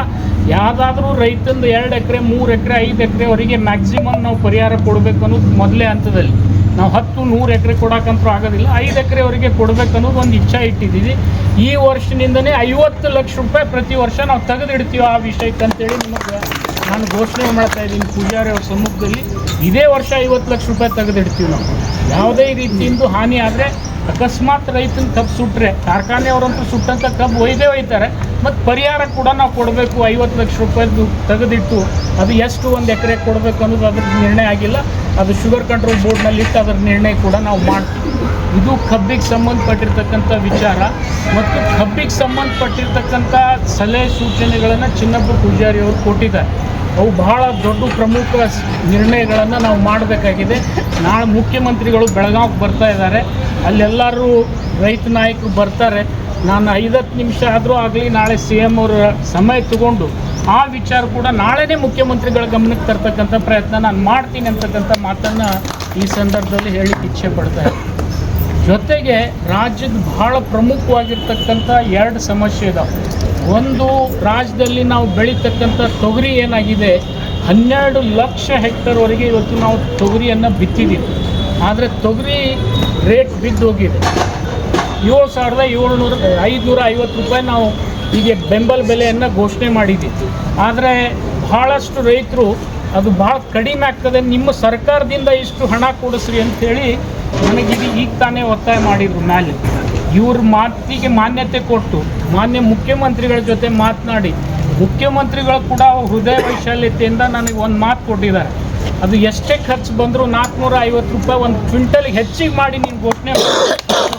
ಯಾವುದಾದ್ರೂ ರೈತಂದು 2 ಎಕರೆ, 3 ಎಕರೆ, 5 ಎಕರೆವರೆಗೆ ಮ್ಯಾಕ್ಸಿಮಮ್ ನಾವು ಪರಿಹಾರ ಕೊಡಬೇಕು ಅನ್ನೋದು ಮೊದಲೇ ಹಂತದಲ್ಲಿ. ನಾವು 10-100 ಎಕರೆ ಕೊಡೋಕ್ಕಂತೂ ಆಗೋದಿಲ್ಲ, 5 ಎಕರೆವರೆಗೆ ಕೊಡಬೇಕು ಅನ್ನೋದು ಒಂದು ಇಚ್ಛೆ ಇಟ್ಟಿದ್ದೀವಿ. ಈ ವರ್ಷದಿಂದನೇ 50 ಲಕ್ಷ ರೂಪಾಯಿ ಪ್ರತಿ ವರ್ಷ ನಾವು ತೆಗೆದಿಡ್ತೀವಿ ಆ ವಿಷಯಕ್ಕೆ ಅಂತೇಳಿ ನಿಮಗೆ ನಾನು ಘೋಷಣೆ ಮಾಡ್ತಾ ಇದ್ದೀನಿ ಪೂಜಾರಿ ಅವ್ರ ಸಮ್ಮುಖದಲ್ಲಿ. ಇದೇ ವರ್ಷ 50 ಲಕ್ಷ ರೂಪಾಯಿ ತೆಗೆದಿಡ್ತೀವಿ ನಾವು. ಯಾವುದೇ ರೀತಿಯಿಂದ ಹಾನಿ ಆದರೆ ಅಕಸ್ಮಾತ್ ರೈತನ ಕಬ್ಬು ಸುಟ್ಟರೆ, ಕಾರ್ಖಾನೆಯವರಂತೂ ಸುಟ್ಟಂಥ ಕಬ್ಬು ಒಯ್ತಾರೆ, ಮತ್ತು ಪರಿಹಾರ ಕೂಡ ನಾವು ಕೊಡಬೇಕು. 50 ಲಕ್ಷ ರೂಪಾಯಿದು ತೆಗೆದಿಟ್ಟು ಅದು ಎಷ್ಟು 1 ಎಕರೆ ಕೊಡಬೇಕು ಅನ್ನೋದು ಅದ್ರ ನಿರ್ಣಯ ಆಗಿಲ್ಲ. ಅದು ಶುಗರ್ ಕಂಟ್ರೋಲ್ ಬೋರ್ಡ್ನಲ್ಲಿಟ್ಟು ಅದರ ನಿರ್ಣಯ ಕೂಡ ನಾವು ಮಾಡ್ತೀವಿ. ಇದು ಕಬ್ಬಿಗೆ ಸಂಬಂಧಪಟ್ಟಿರ್ತಕ್ಕಂಥ ವಿಚಾರ. ಮತ್ತು ಕಬ್ಬಿಗೆ ಸಂಬಂಧಪಟ್ಟಿರ್ತಕ್ಕಂಥ ಸಲಹೆ ಸೂಚನೆಗಳನ್ನು ಚಿನ್ನಪ್ಪ ಪೂಜಾರಿ ಅವರು ಕೊಟ್ಟಿದ್ದಾರೆ. ಅವು ಬಹಳ ದೊಡ್ಡ ಪ್ರಮುಖ ನಿರ್ಣಯಗಳನ್ನು ನಾವು ಮಾಡಬೇಕಾಗಿದೆ. ನಾಳೆ ಮುಖ್ಯಮಂತ್ರಿಗಳು ಬೆಳಗಾವಿಗೆ ಬರ್ತಾ ಇದ್ದಾರೆ, ಅಲ್ಲೆಲ್ಲರೂ ರೈತ ನಾಯಕರು ಬರ್ತಾರೆ. ನಾನು 5-10 ನಿಮಿಷ ಆದರೂ ಆಗಲಿ ನಾಳೆ CM ಅವರ ಸಮಯ ತಗೊಂಡು ಆ ವಿಚಾರ ಕೂಡ ನಾಳೆನೇ ಮುಖ್ಯಮಂತ್ರಿಗಳ ಗಮನಕ್ಕೆ ತರ್ತಕ್ಕಂಥ ಪ್ರಯತ್ನ ನಾನು ಮಾಡ್ತೀನಿ ಅಂತಕ್ಕಂಥ ಮಾತನ್ನು ಈ ಸಂದರ್ಭದಲ್ಲಿ ಹೇಳಲಿಕ್ಕೆ ಇಚ್ಛೆ ಪಡ್ತಾ ಇದ್ದೀನಿ. ಜೊತೆಗೆ ರಾಜ್ಯದ ಬಹಳ ಪ್ರಮುಖವಾಗಿರ್ತಕ್ಕಂಥ 2 ಸಮಸ್ಯೆ ಇದಾವೆ. ಒಂದು, ರಾಜ್ಯದಲ್ಲಿ ನಾವು ಬೆಳೀತಕ್ಕಂಥ ತೊಗರಿ ಏನಾಗಿದೆ, 12 ಲಕ್ಷ ಹೆಕ್ಟರ್ವರೆಗೆ ಇವತ್ತು ನಾವು ತೊಗರಿಯನ್ನು ಬಿತ್ತಿದ್ದೀವಿ. ಆದರೆ ತೊಗರಿ ರೇಟ್ ಬಿದ್ದು ಹೋಗಿದೆ. 7,550 ರೂಪಾಯಿ ನಾವು ಈಗ ಬೆಂಬಲ ಬೆಲೆಯನ್ನು ಘೋಷಣೆ ಮಾಡಿದ್ದೀವಿ. ಆದರೆ ಬಹಳಷ್ಟು ರೈತರು ಅದು ಭಾಳ ಕಡಿಮೆ ಆಗ್ತದೆ, ನಿಮ್ಮ ಸರ್ಕಾರದಿಂದ ಇಷ್ಟು ಹಣ ಕೊಡಿಸ್ರಿ ಅಂಥೇಳಿ ನನಗಿದು ಈಗ ತಾನೇ ಒತ್ತಾಯ ಮಾಡಿದ್ರು ಮೇಲೆ. ಇವ್ರ ಮಾತಿಗೆ ಮಾನ್ಯತೆ ಕೊಟ್ಟು ಮಾನ್ಯ ಮುಖ್ಯಮಂತ್ರಿಗಳ ಜೊತೆ ಮಾತನಾಡಿ, ಮುಖ್ಯಮಂತ್ರಿಗಳು ಕೂಡ ಹೃದಯ ವೈಶಾಲ್ಯತೆಯಿಂದ ನನಗೆ ಒಂದು ಮಾತು ಕೊಟ್ಟಿದ್ದಾರೆ. ಅದು ಎಷ್ಟೇ ಖರ್ಚು ಬಂದರೂ 450 ರೂಪಾಯಿ ಒಂದು ಕ್ವಿಂಟಲ್ಗೆ ಹೆಚ್ಚಿಗೆ ಮಾಡಿ ನೀನು ಘೋಷಣೆ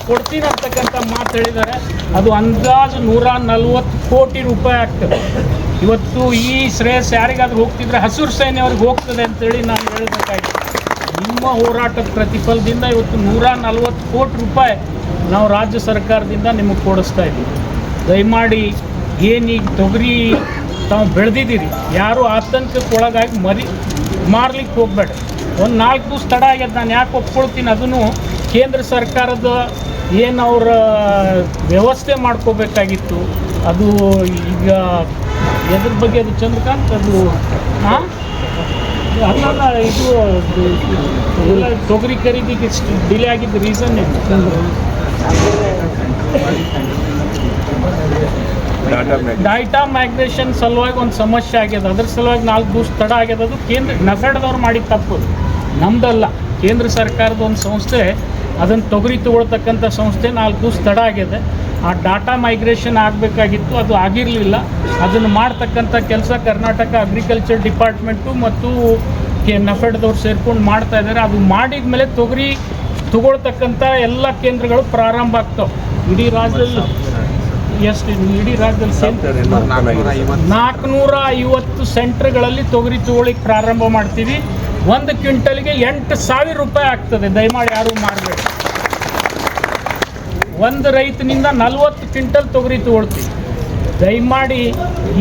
ಕೊಡ್ತೀನಿ ಅಂತಕ್ಕಂಥ ಮಾತು ಹೇಳಿದ್ದಾರೆ. ಅದು ಅಂದಾಜು 140 ಕೋಟಿ ರೂಪಾಯಿ ಆಗ್ತದೆ. ಇವತ್ತು ಈ ಶ್ರೇಯಸ್ ಯಾರಿಗಾದ್ರೂ ಹೋಗ್ತಿದ್ರೆ ಹಸಿರು ಸೇನೆಯವ್ರಿಗೆ ಹೋಗ್ತದೆ ಅಂತೇಳಿ ನಾನು ಹೇಳಬೇಕಾಗಿದೆ. ನಿಮ್ಮ ಹೋರಾಟದ ಪ್ರತಿಫಲದಿಂದ ಇವತ್ತು 140 ಕೋಟಿ ರೂಪಾಯಿ ನಾವು ರಾಜ್ಯ ಸರ್ಕಾರದಿಂದ ನಿಮಗೆ ಕೊಡಿಸ್ತಾ ಇದ್ದೀವಿ. ದಯಮಾಡಿ ಏನೀಗ ತೊಗರಿ ತಾವು ಬೆಳೆದಿದ್ದೀರಿ, ಯಾರೂ ಆತಂಕಕ್ಕೊಳಗಾಗಿ ಮಾರ್ಲಿಕ್ಕೆ ಹೋಗಬೇಡ. ಒಂದು 4 ದಿವಸ ತಡ ಆಗ್ಯದ, ನಾನು ಯಾಕೆ ಒಪ್ಕೊಳ್ತೀನಿ, ಅದನ್ನು ಕೇಂದ್ರ ಸರ್ಕಾರದ ಏನು ಅವರ ವ್ಯವಸ್ಥೆ ಮಾಡ್ಕೋಬೇಕಾಗಿತ್ತು. ಅದು ಈಗ ಎದ್ರ ಬಗ್ಗೆ ಅದು ಚಂದ್ರಕಾಂತ್, ಅದು ಅಲ್ಲ ಇದು ತೊಗರಿ ಖರೀದಿಗೆ ಡಿಲೇ ಆಗಿದ್ದ ರೀಸನ್ ಏನು? ಡಾಟಾ ಮೈಗ್ರೇಷನ್ ಸಲುವಾಗಿ ಒಂದು ಸಮಸ್ಯೆ ಆಗ್ಯದ, ಅದ್ರ ಸಲುವಾಗಿ 4 ದಿವಸ ತಡ ಆಗ್ಯದ. ಅದು ಕೇಂದ್ರ ನಫೆಡ್ದವ್ರು ಮಾಡಿದ ತಪ್ಪು, ನಮ್ದಲ್ಲ. ಕೇಂದ್ರ ಸರ್ಕಾರದ ಒಂದು ಸಂಸ್ಥೆ ಅದನ್ನು ತೊಗರಿ ತೊಗೊಳ್ತಕ್ಕಂಥ ಸಂಸ್ಥೆ 4 ದಿವಸ ತಡ ಆಗಿದೆ. ಆ ಡಾಟಾ ಮೈಗ್ರೇಷನ್ ಆಗಬೇಕಾಗಿತ್ತು, ಅದು ಆಗಿರಲಿಲ್ಲ. ಅದನ್ನು ಮಾಡ್ತಕ್ಕಂಥ ಕೆಲಸ ಕರ್ನಾಟಕ ಅಗ್ರಿಕಲ್ಚರ್ ಡಿಪಾರ್ಟ್ಮೆಂಟು ಮತ್ತು ನಫೆಡ್ದವ್ರು ಸೇರ್ಕೊಂಡು ಮಾಡ್ತಾ ಇದ್ದಾರೆ. ಅದು ಮಾಡಿದ ಮೇಲೆ ತೊಗರಿ ತೊಗೊಳ್ತಕ್ಕಂಥ ಎಲ್ಲ ಕೇಂದ್ರಗಳು ಪ್ರಾರಂಭ ಆಗ್ತವೆ. ಇಡೀ ರಾಜ್ಯದಲ್ಲಿ ಇಡೀ ರಾಜ್ಯದಲ್ಲಿ 450 ಸೆಂಟರ್ಗಳಲ್ಲಿ ತೊಗರಿ ತೊಗೊಳ್ಳಿಕ್ಕೆ ಪ್ರಾರಂಭ ಮಾಡ್ತೀವಿ. 1 ಕ್ವಿಂಟಲ್ಗೆ 8,000 ರೂಪಾಯಿ ಆಗ್ತದೆ. ದಯಮಾಡಿ ಯಾರೂ ಮಾಡಬೇಡಿ. ಒಂದು ರೈತನಿಂದ 40 ಕ್ವಿಂಟಲ್ ತೊಗರಿ ತೊಗೊಳ್ತೀವಿ. ದಯಮಾಡಿ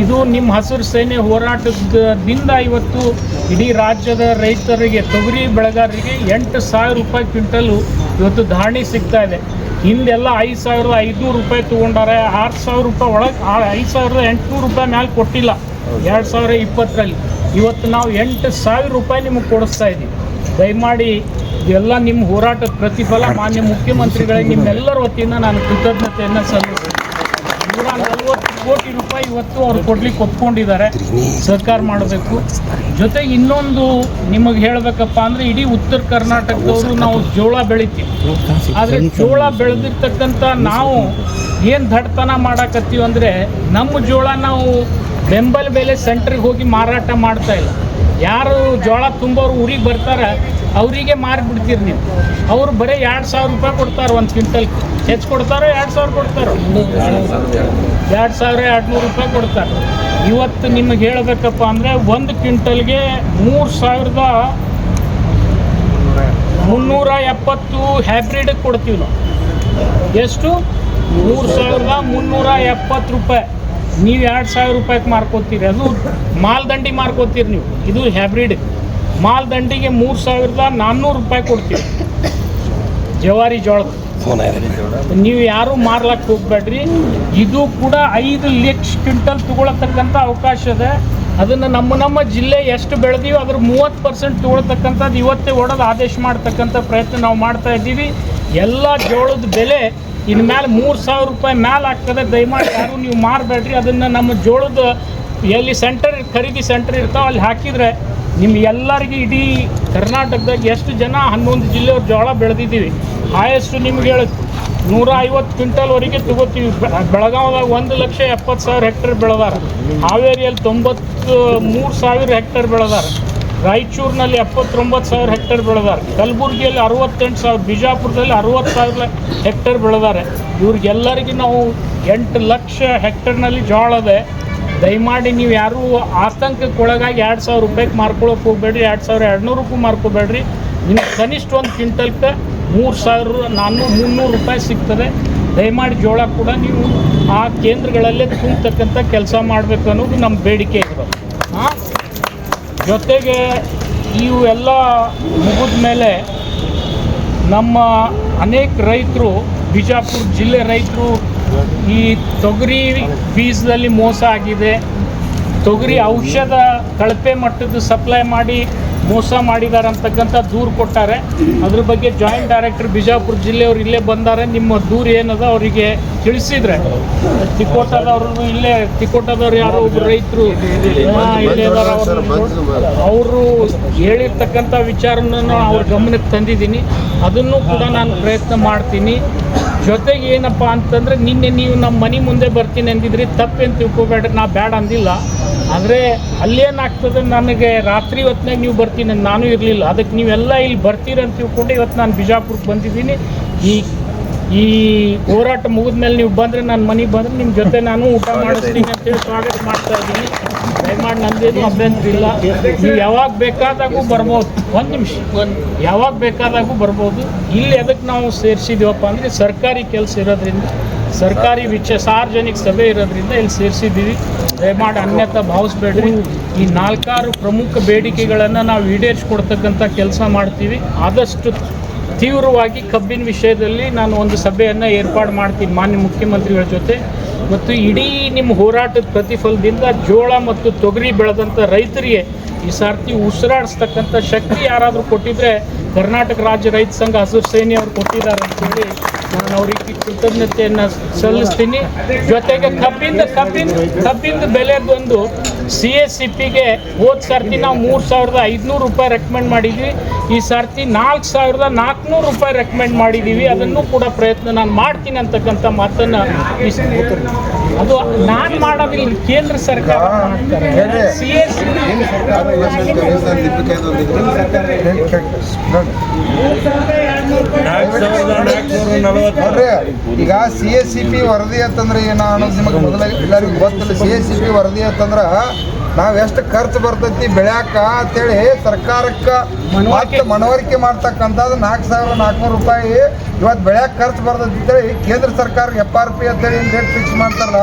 ಇದು ನಿಮ್ಮ ಹಸಿರು ಸೇನೆ ಹೋರಾಟದಿಂದ ಇವತ್ತು ಇಡೀ ರಾಜ್ಯದ ರೈತರಿಗೆ, ತೊಗರಿ ಬೆಳೆಗಾರರಿಗೆ 8,000 ರೂಪಾಯಿ ಕ್ವಿಂಟಲು ಇವತ್ತು ಧಾರಣೆ ಸಿಗ್ತಾ ಇದೆ. ಹಿಂದೆಲ್ಲ 5,500 ರೂಪಾಯಿ ತೊಗೊಂಡಾರೆ. 6,000 ರೂಪಾಯಿ ಒಳಗೆ 5,800 ರೂಪಾಯಿ ಮೇಲೆ ಕೊಟ್ಟಿಲ್ಲ 2020ರಲ್ಲಿ. ಇವತ್ತು ನಾವು 8,000 ರೂಪಾಯಿ ನಿಮಗೆ ಕೊಡಿಸ್ತಾ ಇದ್ದೀವಿ. ದಯಮಾಡಿ ಇದೆಲ್ಲ ನಿಮ್ಮ ಹೋರಾಟದ ಪ್ರತಿಫಲ. ಮಾನ್ಯ ಮುಖ್ಯಮಂತ್ರಿಗಳಿಗೆ ನಿಮ್ಮೆಲ್ಲರ ವತಿಯಿಂದ ನಾನು ಕೃತಜ್ಞತೆಯನ್ನು ಸಲ್ಲಿಸ್ತೀನಿ. 140 ಕೋಟಿ ರೂಪಾಯಿ ಇವತ್ತು ಅವ್ರು ಕೊಡ್ಲಿಕ್ಕೆ ಒಪ್ಕೊಂಡಿದ್ದಾರೆ. ಸಹಕಾರ ಮಾಡಬೇಕು. ಜೊತೆಗೆ ಇನ್ನೊಂದು ನಿಮಗೆ ಹೇಳಬೇಕಪ್ಪ ಅಂದರೆ, ಇಡೀ ಉತ್ತರ ಕರ್ನಾಟಕದವರು ನಾವು ಜೋಳ ಬೆಳಿತೀವಿ. ಆದರೆ ಜೋಳ ಬೆಳೆದಿರ್ತಕ್ಕಂಥ ನಾವು ಏನು ದಡ್ತನ ಮಾಡಕತ್ತೀವಿ ಅಂದರೆ, ನಮ್ಮ ಜೋಳ ನಾವು ಬೆಂಬಲ ಬೆಲೆ ಸೆಂಟ್ರಿಗೆ ಹೋಗಿ ಮಾರಾಟ ಮಾಡ್ತಾ ಇಲ್ಲ. ಯಾರು ಜೋಳ ತುಂಬೋರು ಊರಿಗೆ ಬರ್ತಾರೆ ಅವರಿಗೆ ಮಾರಿಬಿಡ್ತೀರಿ ನೀವು. ಅವರು ಬರೀ 2,000 ರೂಪಾಯಿ ಕೊಡ್ತಾರೆ ಒಂದು ಕ್ವಿಂಟಲ್. ಹೆಚ್ಚು ಕೊಡ್ತಾರೋ 2,000 ಕೊಡ್ತಾರೋ? 2,200 ರೂಪಾಯಿ ಕೊಡ್ತಾರೆ. ಇವತ್ತು ನಿಮಗೆ ಹೇಳಬೇಕಪ್ಪ ಅಂದರೆ, 1 ಕ್ವಿಂಟಲ್ಗೆ 3,370 ಹ್ಯಾಬ್ರಿಡ್ ಕೊಡ್ತೀವಿ ನಾವು. ಎಷ್ಟು? 3,370 ರೂಪಾಯಿ. ನೀವು 2,000 ರೂಪಾಯಿಗೆ ಮಾರ್ಕೋತೀರಿ. ಅದು ಮಾಲ್ದಂಡಿ ಮಾರ್ಕೋತೀರಿ ನೀವು. ಇದು ಹ್ಯಾಬ್ರಿಡ್ ಮಾಲ್ದಂಡಿಗೆ 3,400 ರೂಪಾಯಿ ಕೊಡ್ತೀವಿ ಜವಾರಿ ಜೋಳದ. ನೀವು ಯಾರೂ ಮಾರ್ಲಕ್ಕೆ ಹೋಗ್ಬೇಡ್ರಿ. ಇದು ಕೂಡ 5 ಲಕ್ಷ ಕ್ವಿಂಟಲ್ ತಗೊಳತಕ್ಕಂಥ ಅವಕಾಶ ಇದೆ. ಅದನ್ನು ನಮ್ಮ ಜಿಲ್ಲೆ ಎಷ್ಟು ಬೆಳೆದೀವಿ ಅದ್ರ 30% ತಗೊಳ್ತಕ್ಕಂಥದ್ದು ಇವತ್ತೇ ಒಡೆದು ಆದೇಶ ಮಾಡ್ತಕ್ಕಂಥ ಪ್ರಯತ್ನ ನಾವು ಮಾಡ್ತಾ ಇದ್ದೀವಿ. ಎಲ್ಲ ಜೋಳದ ಬೆಲೆ ಇನ್ನು ಮೇಲೆ 3,000 ರೂಪಾಯಿ ಮೇಲೆ ಆಗ್ತದೆ. ದಯಮಾಡಿ ಯಾರು ನೀವು ಮಾರಬೇಡ್ರಿ. ಅದನ್ನು ನಮ್ಮ ಜೋಳದ ಎಲ್ಲಿ ಖರೀದಿ ಸೆಂಟರ್ ಇರ್ತಾವೆ ಅಲ್ಲಿ ಹಾಕಿದರೆ ನಿಮ್ಮ ಎಲ್ಲರಿಗೂ ಇಡೀ ಕರ್ನಾಟಕದಾಗ ಎಷ್ಟು ಜನ 11 ಜಿಲ್ಲೆಯವ್ರು ಜೋಳ ಬೆಳೆದಿದ್ದೀವಿ. ಆಯಷ್ಟು ನಿಮ್ಗೆ ಹೇಳುತ್ತೆ 150 ಕ್ವಿಂಟಲ್ವರೆಗೆ ತಗೋತೀವಿ. ಬೆಳಗಾವಿದಾಗ 1,70,000 ಹೆಕ್ಟೇರ್ ಬೆಳೆದಾರೆ. ಹಾವೇರಿಯಲ್ಲಿ 93,000 ಹೆಕ್ಟೇರ್ ಬೆಳೆದಾರೆ. ರಾಯಚೂರಿನಲ್ಲಿ 79,000 ಹೆಕ್ಟೇರ್ ಬೆಳೆದಾರೆ. ಕಲಬುರಗಿಯಲ್ಲಿ 68,000, ಬಿಜಾಪುರದಲ್ಲಿ 60,000 ಹೆಕ್ಟೇರ್ ಬೆಳೆದಾರೆ. ಇವ್ರಿಗೆಲ್ಲರಿಗೂ ನಾವು 8 ಲಕ್ಷ ಹೆಕ್ಟೇರ್ನಲ್ಲಿ ಜೋಳ ಇದೆ. ದಯಮಾಡಿ ನೀವು ಯಾರೂ ಆತಂಕಕ್ಕೊಳಗಾಗಿ 2,000 ರೂಪಾಯಿಗೆ ಮಾರ್ಕೊಳಕ್ಕೆ ಹೋಗ್ಬೇಡ್ರಿ, 2,200ಕ್ಕೂ ಮಾರ್ಕೋಬೇಡ್ರಿ. ನಿಮ್ಗೆ ಕನಿಷ್ಠ ಒಂದು ಕ್ವಿಂಟಲ್ಗೆ 3,300 ರೂಪಾಯಿ ಸಿಗ್ತದೆ. ದಯಮಾಡಿ ಜೋಳ ಕೂಡ ನೀವು ಆ ಕೇಂದ್ರಗಳಲ್ಲೇ ತುಂಬತಕ್ಕಂಥ ಕೆಲಸ ಮಾಡಬೇಕು ಅನ್ನೋದು ನಮ್ಮ ಬೇಡಿಕೆ ಇರೋದು. ಜೊತೆಗೆ ಇವು ಎಲ್ಲ ಮುಗಿದ ಮೇಲೆ ನಮ್ಮ ಅನೇಕ ರೈತರು, ಬಿಜಾಪುರ ಜಿಲ್ಲೆ ರೈತರು, ಈ ತೊಗರಿ ಬೀಜದಲ್ಲಿ ಮೋಸ ಆಗಿದೆ, ತೊಗರಿ ಔಷಧ ಕಳಪೆ ಮಟ್ಟದ ಸಪ್ಲೈ ಮಾಡಿ ಮೋಸ ಮಾಡಿದ್ದಾರೆ ಅಂತಕ್ಕಂಥ ದೂರು ಕೊಟ್ಟಾರೆ. ಅದ್ರ ಬಗ್ಗೆ ಜಾಯಿಂಟ್ ಡೈರೆಕ್ಟರ್ ಬಿಜಾಪುರ ಜಿಲ್ಲೆಯವರು ಇಲ್ಲೇ ಬಂದಾರೆ. ನಿಮ್ಮ ದೂರು ಏನದ ಅವರಿಗೆ ತಿಳಿಸಿದ್ರೆ, ತಿಕೋಟದವ್ರು ಇಲ್ಲೇ, ತಿಕೋಟದವ್ರು ಯಾರೋ ಒಬ್ಬರು ರೈತರು ಇಲ್ಲೇ ಇದ್ದಾರೆ, ಅವರು ಹೇಳಿರ್ತಕ್ಕಂಥ ವಿಚಾರನ ಅವ್ರ ಗಮನಕ್ಕೆ ತಂದಿದ್ದೀನಿ. ಅದನ್ನು ಕೂಡ ನಾನು ಪ್ರಯತ್ನ ಮಾಡ್ತೀನಿ. ಜೊತೆಗೆ ಏನಪ್ಪ ಅಂತಂದರೆ, ನಿನ್ನೆ ನೀವು ನಮ್ಮ ಮನೆ ಮುಂದೆ ಬರ್ತೀನಿ ಅಂದಿದ್ರಿ, ತಪ್ಪೇನು ತಿಳ್ಕೊಬೇಡ್ರಿ, ನಾ ಬೇಡ ಅಂದಿಲ್ಲ. ಆದರೆ ಅಲ್ಲೇನಾಗ್ತದೆ, ನನಗೆ ರಾತ್ರಿ ಹೊತ್ತಿನಾಗ ನೀವು ಬರ್ತೀನಿ ನಾನು ಇರಲಿಲ್ಲ. ಅದಕ್ಕೆ ನೀವೆಲ್ಲ ಇಲ್ಲಿ ಬರ್ತೀರಂತ ತಿಳ್ಕೊಂಡು ಇವತ್ತು ನಾನು ಬಿಜಾಪುರಕ್ಕೆ ಬಂದಿದ್ದೀನಿ. ಈ ಹೋರಾಟ ಮುಗಿದ ಮೇಲೆ ನೀವು ಬಂದರೆ, ನನ್ನ ಮನೆಗೆ ಬಂದರೆ ನಿಮ್ಮ ಜೊತೆ ನಾನು ಊಟ ಮಾಡಿಸ್ತೀನಿ ಅಂತೇಳಿ ಸ್ವಾಗತ ಮಾಡ್ತಾ ಇದ್ದೀನಿ. ದಯಮಾಡಿ ನಂದೇನು ಅಭ್ಯಂತರ ಇಲ್ಲ. ನೀವು ಯಾವಾಗ ಬೇಕಾದಾಗೂ ಬರ್ಬೋದು, ಒಂದು ನಿಮಿಷ, ಯಾವಾಗ ಬೇಕಾದಾಗೂ ಬರ್ಬೋದು. ಇಲ್ಲಿ ಅದಕ್ಕೆ ನಾವು ಸೇರಿಸಿದ್ದೀವಪ್ಪ ಅಂದರೆ ಸರ್ಕಾರಿ ಕೆಲಸ ಇರೋದ್ರಿಂದ, ಸರ್ಕಾರಿ ಸಾರ್ವಜನಿಕ ಸಭೆ ಇರೋದ್ರಿಂದ ಇಲ್ಲಿ ಸೇರಿಸಿದ್ದೀವಿ. ದಯಮಾಡಿ ಅನ್ಯತಾ ಭಾವಿಸ್ಬೇಡ್ರಿ. ಈ 4-6 ಪ್ರಮುಖ ಬೇಡಿಕೆಗಳನ್ನು ನಾವು ಈಡೇರಿಸ್ಕೊಡ್ತಕ್ಕಂಥ ಕೆಲಸ ಮಾಡ್ತೀವಿ. ಆದಷ್ಟು ತೀವ್ರವಾಗಿ ಕಬ್ಬಿನ ವಿಷಯದಲ್ಲಿ ನಾನು ಒಂದು ಸಭೆಯನ್ನು ಏರ್ಪಾಡು ಮಾಡ್ತೀನಿ ಮಾನ್ಯ ಮುಖ್ಯಮಂತ್ರಿಗಳ ಜೊತೆ. ಮತ್ತು ಇಡೀ ನಿಮ್ಮ ಹೋರಾಟದ ಪ್ರತಿಫಲದಿಂದ ಜೋಳ ಮತ್ತು ತೊಗರಿ ಬೆಳೆದಂಥ ರೈತರಿಗೆ ಈ ಸಾರ್ತಿ ಉಸಿರಾಡಿಸ್ತಕ್ಕಂಥ ಶಕ್ತಿ ಯಾರಾದರೂ ಕೊಟ್ಟಿದ್ರೆ ಕರ್ನಾಟಕ ರಾಜ್ಯ ರೈತ ಸಂಘ ಹಸಿರು ಸೇನೆ ಅವರು ಕೊಟ್ಟಿದ್ದಾರೆ ಅಂತೇಳಿ ನಾನು ಅವರಿಗೆ ಕೃತಜ್ಞತೆಯನ್ನು ಸಲ್ಲಿಸ್ತೀನಿ. ಜೊತೆಗೆ ಕಬ್ಬಿಂದ ಬೆಲೆದೊಂದು CSCPಗೆ ಹೋದ ಸರ್ತಿ ನಾವು 3,500 ರೂಪಾಯಿ ರೆಕಮೆಂಡ್ ಮಾಡಿದ್ವಿ. ಈ ಸರ್ತಿ 4,400 ರೂಪಾಯಿ ರೆಕಮೆಂಡ್ ಮಾಡಿದ್ದೀವಿ. ಅದನ್ನು ಕೂಡ ಪ್ರಯತ್ನ ನಾನು ಮಾಡ್ತೀನಿ ಅಂತಕ್ಕಂಥ ಮಾತನ್ನು ಅದು ನಾನು ಮಾಡೋದಿಲ್ಲ, ಕೇಂದ್ರ ಸರ್ಕಾರ ಮಾಡ್ತಾರೆ. ಈಗ CSCP ವರದಿ ಅಂತಂದ್ರೆ ಏನು ಅನ್ನೋದು ನಿಮಗೆ ಮೊದಲಾಗಿ ಎಲ್ಲರಿಗೂ ಗೊತ್ತಿಲ್ಲ. CSCP ವರದಿ ಅಂತಂದ್ರೆ ನಾವು ಎಷ್ಟು ಖರ್ಚು ಬರ್ತೈತಿ ಬೆಳ್ಯಾಕ ಅಂತೇಳಿ ಸರ್ಕಾರಕ್ಕೆ ಮನವರಿಕೆ ಮಾಡ್ತಕ್ಕಂಥದ್ದು 4,400 ರೂಪಾಯಿ ಇವತ್ತು ಬೆಳ್ಯಾಕ ಖರ್ಚು ಬರ್ತೈತಿ ಅಂತೇಳಿ ಕೇಂದ್ರ ಸರ್ಕಾರ FRP ಅಂತೇಳಿ ರೇಟ್ ಫಿಕ್ಸ್ ಮಾಡ್ತಾರಲ್ಲ,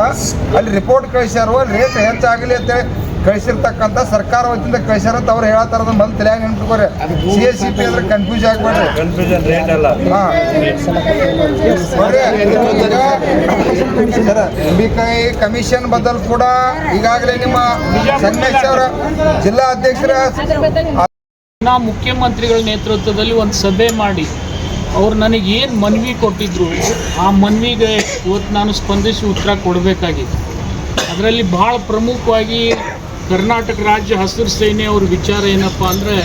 ಅಲ್ಲಿ ರಿಪೋರ್ಟ್ ಕಳಿಸ್ಯಾರು. ಅಲ್ಲಿ ರೇಟ್ ಹೆಚ್ಚಾಗಲಿ ಅಂತೇಳಿ ಕಳಿಸಿರ್ತಕ್ಕಂಥ ಸರ್ಕಾರ ವತಿಯಿಂದ ಕಳಿಸ್ಯಾರ ಅಂತ ಅವ್ರು ಹೇಳತ್ತಾರ. ಬಂದು ತಲೆಯಾಗ ನೆನ್ಪಿಟ್ಕೋರಿ, CSCP ಅಂದ್ರೆ ಕನ್ಫ್ಯೂಸ್ ಆಗ್ಬೇಡ್ರಿ. ಅಂಬಿಕಾಯಿ ಕಮಿಷನ್ ಬದಲು ಕೂಡ ಈಗಾಗಲೇ ನಿಮ್ಮ ಸಂಗಮೇಶ್ ಅವರ ಜಿಲ್ಲಾ ಅಧ್ಯಕ್ಷರ ಮುಖ್ಯಮಂತ್ರಿಗಳ ನೇತೃತ್ವದಲ್ಲಿ ಒಂದು ಸಭೆ ಮಾಡಿ ಅವ್ರು ನನಗೆ ಏನು ಮನವಿ ಕೊಟ್ಟಿದ್ರು ಆ ಮನವಿಗೆ ಇವತ್ತು ನಾನು ಸ್ಪಂದಿಸಿ ಉತ್ತರ ಕೊಡಬೇಕಾಗಿದೆ. ಅದರಲ್ಲಿ ಭಾಳ ಪ್ರಮುಖವಾಗಿ ಕರ್ನಾಟಕ ರಾಜ್ಯ ಹಸಿರು ಸೇನೆ ಅವ್ರ ವಿಚಾರ ಏನಪ್ಪ ಅಂದರೆ,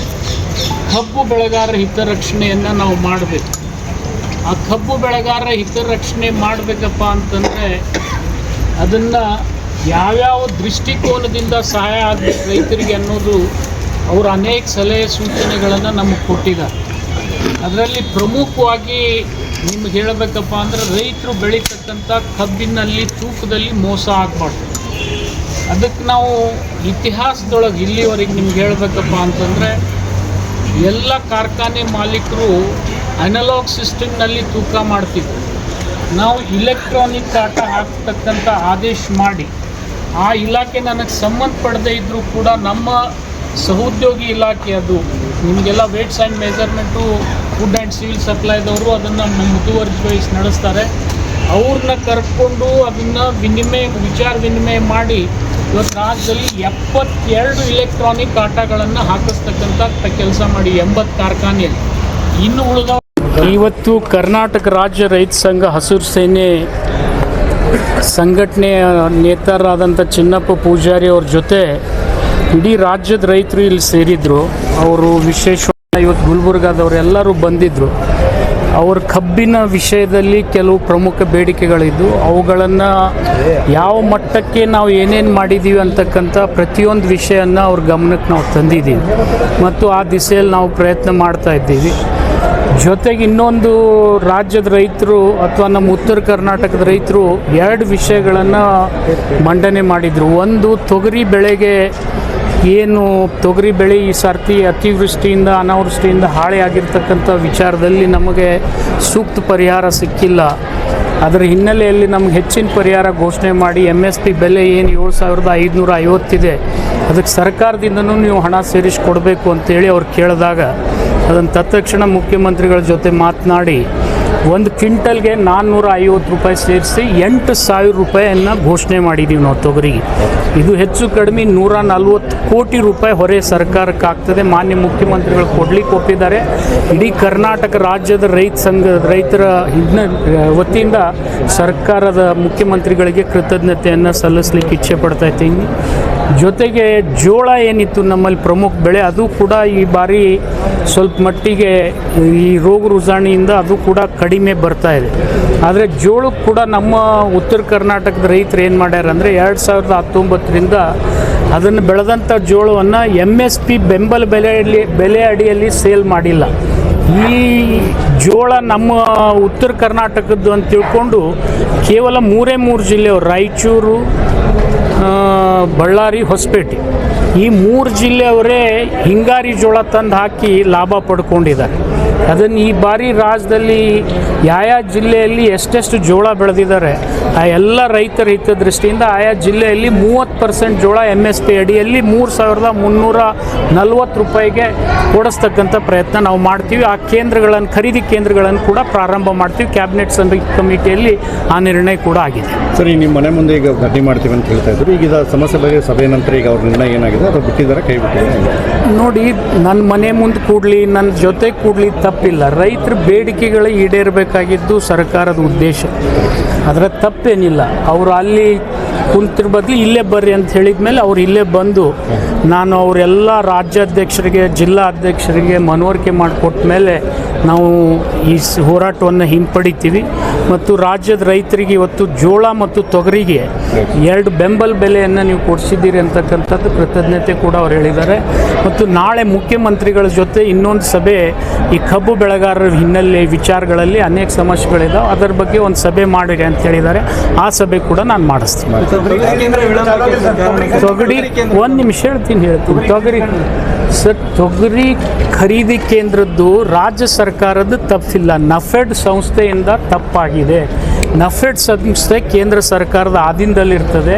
ಕಬ್ಬು ಬೆಳೆಗಾರರ ಹಿತರಕ್ಷಣೆಯನ್ನು ನಾವು ಮಾಡಬೇಕು. ಆ ಕಬ್ಬು ಬೆಳೆಗಾರರ ಹಿತರಕ್ಷಣೆ ಮಾಡಬೇಕಪ್ಪ ಅಂತಂದರೆ ಅದನ್ನು ಯಾವ್ಯಾವ ದೃಷ್ಟಿಕೋನದಿಂದ ಸಹಾಯ ಆಗಬೇಕು ರೈತರಿಗೆ ಅನ್ನೋದು ಅವರು ಅನೇಕ ಸಲಹೆ ಸೂಚನೆಗಳನ್ನು ನಮಗೆ ಕೊಟ್ಟಿದ್ದಾರೆ. ಅದರಲ್ಲಿ ಪ್ರಮುಖವಾಗಿ ನಿಮ್ಗೆ ಹೇಳಬೇಕಪ್ಪ ಅಂದರೆ, ರೈತರು ಬೆಳೀತಕ್ಕಂಥ ಕಬ್ಬಿನಲ್ಲಿ ತೂಕದಲ್ಲಿ ಮೋಸ ಆಗಬಾರ್ದು. ಅದಕ್ಕೆ ನಾವು ಇತಿಹಾಸದೊಳಗೆ ಇಲ್ಲಿವರೆಗೆ ನಿಮ್ಗೆ ಹೇಳಬೇಕಪ್ಪ ಅಂತಂದರೆ, ಎಲ್ಲ ಕಾರ್ಖಾನೆ ಮಾಲೀಕರು ಅನಲಾಗ್ ಸಿಸ್ಟಮ್ನಲ್ಲಿ ತೂಕ ಮಾಡ್ತಿದ್ರು. ನಾವು ಇಲೆಕ್ಟ್ರಾನಿಕ್ ಡಾಟ ಹಾಕ್ತಕ್ಕಂಥ ಆದೇಶ ಮಾಡಿ, ಆ ಇಲಾಖೆ ನನಗೆ ಸಂಬಂಧಪಡದೇ ಇದ್ದರೂ ಕೂಡ ನಮ್ಮ ಸಹೋದ್ಯೋಗಿ ಇಲಾಖೆ, ಅದು ನಿಮಗೆಲ್ಲ weights and measurement food and civil ಸಪ್ಲೈದವರು ಅದನ್ನು ಮುತುವರ್ಜಿವಹಿಸಿ ನಡೆಸ್ತಾರೆ. ಅವ್ರನ್ನ ಕರ್ಕೊಂಡು ಅದನ್ನು ವಿಚಾರ ವಿನಿಮಯ ಮಾಡಿ ಇವತ್ತು ರಾಜ್ಯದಲ್ಲಿ 72 ಇಲೆಕ್ಟ್ರಾನಿಕ್ ಆಟಗಳನ್ನು ಹಾಕಿಸ್ತಕ್ಕಂಥ ಕೆಲಸ ಮಾಡಿ 80 ಕಾರ್ಖಾನೆಯಲ್ಲಿ. ಇನ್ನು ಉಳಿದ ಇವತ್ತು ಕರ್ನಾಟಕ ರಾಜ್ಯ ರೈತ ಸಂಘ ಹಸಿರು ಸೇನೆ ಸಂಘಟನೆಯ ನೇತಾರರಾದಂಥ ಚಿನ್ನಪ್ಪ ಪೂಜಾರಿ ಅವ್ರ ಜೊತೆ ಇಡೀ ರಾಜ್ಯದ ರೈತರು ಇಲ್ಲಿ ಸೇರಿದ್ರು. ಅವರು ವಿಶೇಷವಾಗಿ ಇವತ್ತು ಗುಲ್ಬರ್ಗಾದವರೆಲ್ಲರೂ ಬಂದಿದ್ದರು. ಅವ್ರ ಕಬ್ಬಿನ ವಿಷಯದಲ್ಲಿ ಕೆಲವು ಪ್ರಮುಖ ಬೇಡಿಕೆಗಳಿದ್ದು ಅವುಗಳನ್ನು ಯಾವ ಮಟ್ಟಕ್ಕೆ ನಾವು ಏನೇನು ಮಾಡಿದ್ದೀವಿ ಅಂತಕ್ಕಂಥ ಪ್ರತಿಯೊಂದು ವಿಷಯನ ಅವ್ರ ಗಮನಕ್ಕೆ ನಾವು ತಂದಿದ್ದೀವಿ ಮತ್ತು ಆ ದಿಸೆಯಲ್ಲಿ ನಾವು ಪ್ರಯತ್ನ ಮಾಡ್ತಾ ಇದ್ದೀವಿ. ಜೊತೆಗೆ ಇನ್ನೊಂದು ರಾಜ್ಯದ ರೈತರು ಅಥವಾ ನಮ್ಮ ಉತ್ತರ ಕರ್ನಾಟಕದ ರೈತರು ಎರಡು ವಿಷಯಗಳನ್ನು ಮಂಡನೆ ಮಾಡಿದರು. ಒಂದು, ತೊಗರಿ ಬೆಳೆಗೆ ಏನು ತೊಗರಿ ಬೆಳೆ ಈ ಸರ್ತಿ ಅತಿವೃಷ್ಟಿಯಿಂದ ಅನಾವೃಷ್ಟಿಯಿಂದ ಹಾಳಿ ಆಗಿರ್ತಕ್ಕಂಥ ವಿಚಾರದಲ್ಲಿ ನಮಗೆ ಸೂಕ್ತ ಪರಿಹಾರ ಸಿಕ್ಕಿಲ್ಲ. ಅದರ ಹಿನ್ನೆಲೆಯಲ್ಲಿ ನಮ್ಗೆ ಹೆಚ್ಚಿನ ಪರಿಹಾರ ಘೋಷಣೆ ಮಾಡಿ MSP ಬೆಲೆ ಏನು 7,550 ಇದೆ, ಅದಕ್ಕೆ ಸರ್ಕಾರದಿಂದನೂ ನೀವು ಹಣ ಸೇರಿಸಿಕೊಡ್ಬೇಕು ಅಂತೇಳಿ ಅವ್ರು ಕೇಳಿದಾಗ ಅದನ್ನು ತತ್ಕ್ಷಣ ಮುಖ್ಯಮಂತ್ರಿಗಳ ಜೊತೆ ಮಾತನಾಡಿ 1 ಕ್ವಿಂಟಲ್ಗೆ 450 ರೂಪಾಯಿ ಸೇರಿಸಿ 8,000 ರೂಪಾಯಿಯನ್ನು ಘೋಷಣೆ ಮಾಡಿದ್ದೀವಿ ನಾವು ತೊಗರಿಗೆ. ಇದು ಹೆಚ್ಚು ಕಡಿಮೆ 140 ಕೋಟಿ ರೂಪಾಯಿ ಹೊರೆ ಸರ್ಕಾರಕ್ಕೆ ಆಗ್ತದೆ. ಮಾನ್ಯ ಮುಖ್ಯಮಂತ್ರಿಗಳು ಕೊಡ್ಲಿಕ್ಕೆ ಒಪ್ಪಿದ್ದಾರೆ. ಇಡೀ ಕರ್ನಾಟಕ ರಾಜ್ಯದ ರೈತರ ವತಿಯಿಂದ ಸರ್ಕಾರದ ಮುಖ್ಯಮಂತ್ರಿಗಳಿಗೆ ಕೃತಜ್ಞತೆಯನ್ನು ಸಲ್ಲಿಸಲಿಕ್ಕೆ ಇಚ್ಛೆ ಪಡ್ತಾ ಇದ್ದೀನಿ. ಜೊತೆಗೆ ಜೋಳ ಏನಿತ್ತು ನಮ್ಮಲ್ಲಿ ಪ್ರಮುಖ ಬೆಳೆ, ಅದು ಕೂಡ ಈ ಬಾರಿ ಸ್ವಲ್ಪ ಮಟ್ಟಿಗೆ ಈ ರೋಗ ರುಜಾಣಿಯಿಂದ ಅದು ಕೂಡ ಕಡಿಮೆ ಬರ್ತಾ ಇದೆ. ಆದರೆ ಜೋಳಕ್ಕೆ ಕೂಡ ನಮ್ಮ ಉತ್ತರ ಕರ್ನಾಟಕದ ರೈತರು ಏನು ಮಾಡ್ಯಾರ ಅಂದರೆ 2019ರಿಂದ ಅದನ್ನು ಬೆಳೆದಂಥ ಜೋಳವನ್ನು MSP ಬೆಂಬಲ ಬೆಲೆ ಅಡಿಯಲ್ಲಿ ಸೇಲ್ ಮಾಡಿಲ್ಲ. ಈ ಜೋಳ ನಮ್ಮ ಉತ್ತರ ಕರ್ನಾಟಕದ್ದು ಅಂತ ತಿಳ್ಕೊಂಡು ಕೇವಲ 3 ಜಿಲ್ಲೆಯವರು, ರಾಯಚೂರು, ಬಳ್ಳಾರಿ, ಹೊಸಪೇಟೆ, ಈ 3 ಜಿಲ್ಲೆಯವರೇ ಹಿಂಗಾರಿ ಜೋಳ ತಂದು ಹಾಕಿ ಲಾಭ ಪಡ್ಕೊಂಡಿದ್ದಾರೆ. ಅದನ್ನು ಈ ಬಾರಿ ರಾಜ್ಯದಲ್ಲಿ ಯಾವ ಜಿಲ್ಲೆಯಲ್ಲಿ ಎಷ್ಟೆಷ್ಟು ಜೋಳ ಬೆಳೆದಿದ್ದಾರೆ ಆ ಎಲ್ಲ ರೈತರ ಹಿತದೃಷ್ಟಿಯಿಂದ ಆಯಾ ಜಿಲ್ಲೆಯಲ್ಲಿ 30% ಜೋಳ MSP ಅಡಿಯಲ್ಲಿ 3,340 ರೂಪಾಯಿಗೆ ಕೊಡಿಸ್ತಕ್ಕಂಥ ಪ್ರಯತ್ನ ನಾವು ಮಾಡ್ತೀವಿ. ಆ ಕೇಂದ್ರಗಳನ್ನು, ಖರೀದಿ ಕೇಂದ್ರಗಳನ್ನು ಕೂಡ ಪ್ರಾರಂಭ ಮಾಡ್ತೀವಿ. ಕ್ಯಾಬಿನೆಟ್ ಕಮಿಟಿಯಲ್ಲಿ ಆ ನಿರ್ಣಯ ಕೂಡ ಆಗಿದೆ. ಸರಿ, ನಿಮ್ಮ ಮನೆ ಮುಂದೆ ಈಗ ಧರಣಿ ಮಾಡ್ತೀವಿ ಅಂತ ಹೇಳ್ತಾ ಇದ್ರು. ಈಗ ಸಮಸ್ಯೆ ಬಗ್ಗೆ ಸಭೆ ನಂತರ ಈಗ ಅವ್ರ ನಿರ್ಣಯ ಏನಾಗಿದೆ, ಅದು ಬಿಟ್ಟಿದ್ದಾರೆ, ಕೈ ಬಿಟ್ಟಿದ್ದಾರೆ? ನೋಡಿ, ನನ್ನ ಮನೆ ಮುಂದೆ ಕೂಡಲಿ, ನನ್ನ ಜೊತೆ ಕೂಡಲಿ ತಪ್ಪಿಲ್ಲ. ರೈತರ ಬೇಡಿಕೆಗಳು ಈಡೇರಬೇಕಾಗಿದ್ದು ಸರ್ಕಾರದ ಉದ್ದೇಶ, ಅದರ ತಪ್ಪೇನಿಲ್ಲ. ಅವರು ಅಲ್ಲಿ ಕುಂತಿರ ಬದಲು ಇಲ್ಲೇ ಬರ್ರಿ ಅಂತ ಹೇಳಿದ ಮೇಲೆ ಅವ್ರು ಇಲ್ಲೇ ಬಂದು ನಾನು ಅವರೆಲ್ಲ ರಾಜ್ಯಾಧ್ಯಕ್ಷರಿಗೆ, ಜಿಲ್ಲಾ ಅಧ್ಯಕ್ಷರಿಗೆ ಮನವರಿಕೆ ಮಾಡಿಕೊಟ್ಟ ಮೇಲೆ ನಾವು ಈ ಹೋರಾಟವನ್ನು ಹಿಂಪಡಿತೀವಿ. ಮತ್ತು ರಾಜ್ಯದ ರೈತರಿಗೆ ಇವತ್ತು ಜೋಳ ಮತ್ತು ತೊಗರಿಗೆ 2 ಬೆಂಬಲ ಬೆಲೆಯನ್ನು ನೀವು ಕೊಡಿಸಿದ್ದೀರಿ ಅಂತಕ್ಕಂಥದ್ದು ಕೃತಜ್ಞತೆ ಕೂಡ ಅವ್ರು ಹೇಳಿದ್ದಾರೆ. ಮತ್ತು ನಾಳೆ ಮುಖ್ಯಮಂತ್ರಿಗಳ ಜೊತೆ ಇನ್ನೊಂದು ಸಭೆ, ಈ ಕಬ್ಬು ಬೆಳೆಗಾರರ ಹಿನ್ನೆಲೆ ವಿಚಾರಗಳಲ್ಲಿ ಅನೇಕ ಸಮಸ್ಯೆಗಳಿದ್ದಾವೆ, ಅದರ ಬಗ್ಗೆ ಒಂದು ಸಭೆ ಮಾಡಿರಿ ಅಂತ ಹೇಳಿದ್ದಾರೆ. ಆ ಸಭೆ ಕೂಡ ನಾನು ಮಾಡಿಸ್ತೀನಿ. ತೊಗರಿ ಒಂದು ನಿಮಿಷ ಹೇಳ್ತೀನಿ. ತೊಗರಿ ಖರೀದಿ ಕೇಂದ್ರದ್ದು ರಾಜ್ಯ ಸರ್ಕಾರದ ತಪ್ಪಿಲ್ಲ, ನಫೆಡ್ ಸಂಸ್ಥೆಯಿಂದ ತಪ್ಪಾಗಿದೆ. ನಫೆಡ್ ಸಂಸ್ಥೆ ಕೇಂದ್ರ ಸರ್ಕಾರದ ಆಧೀನದಲ್ಲಿರ್ತದೆ.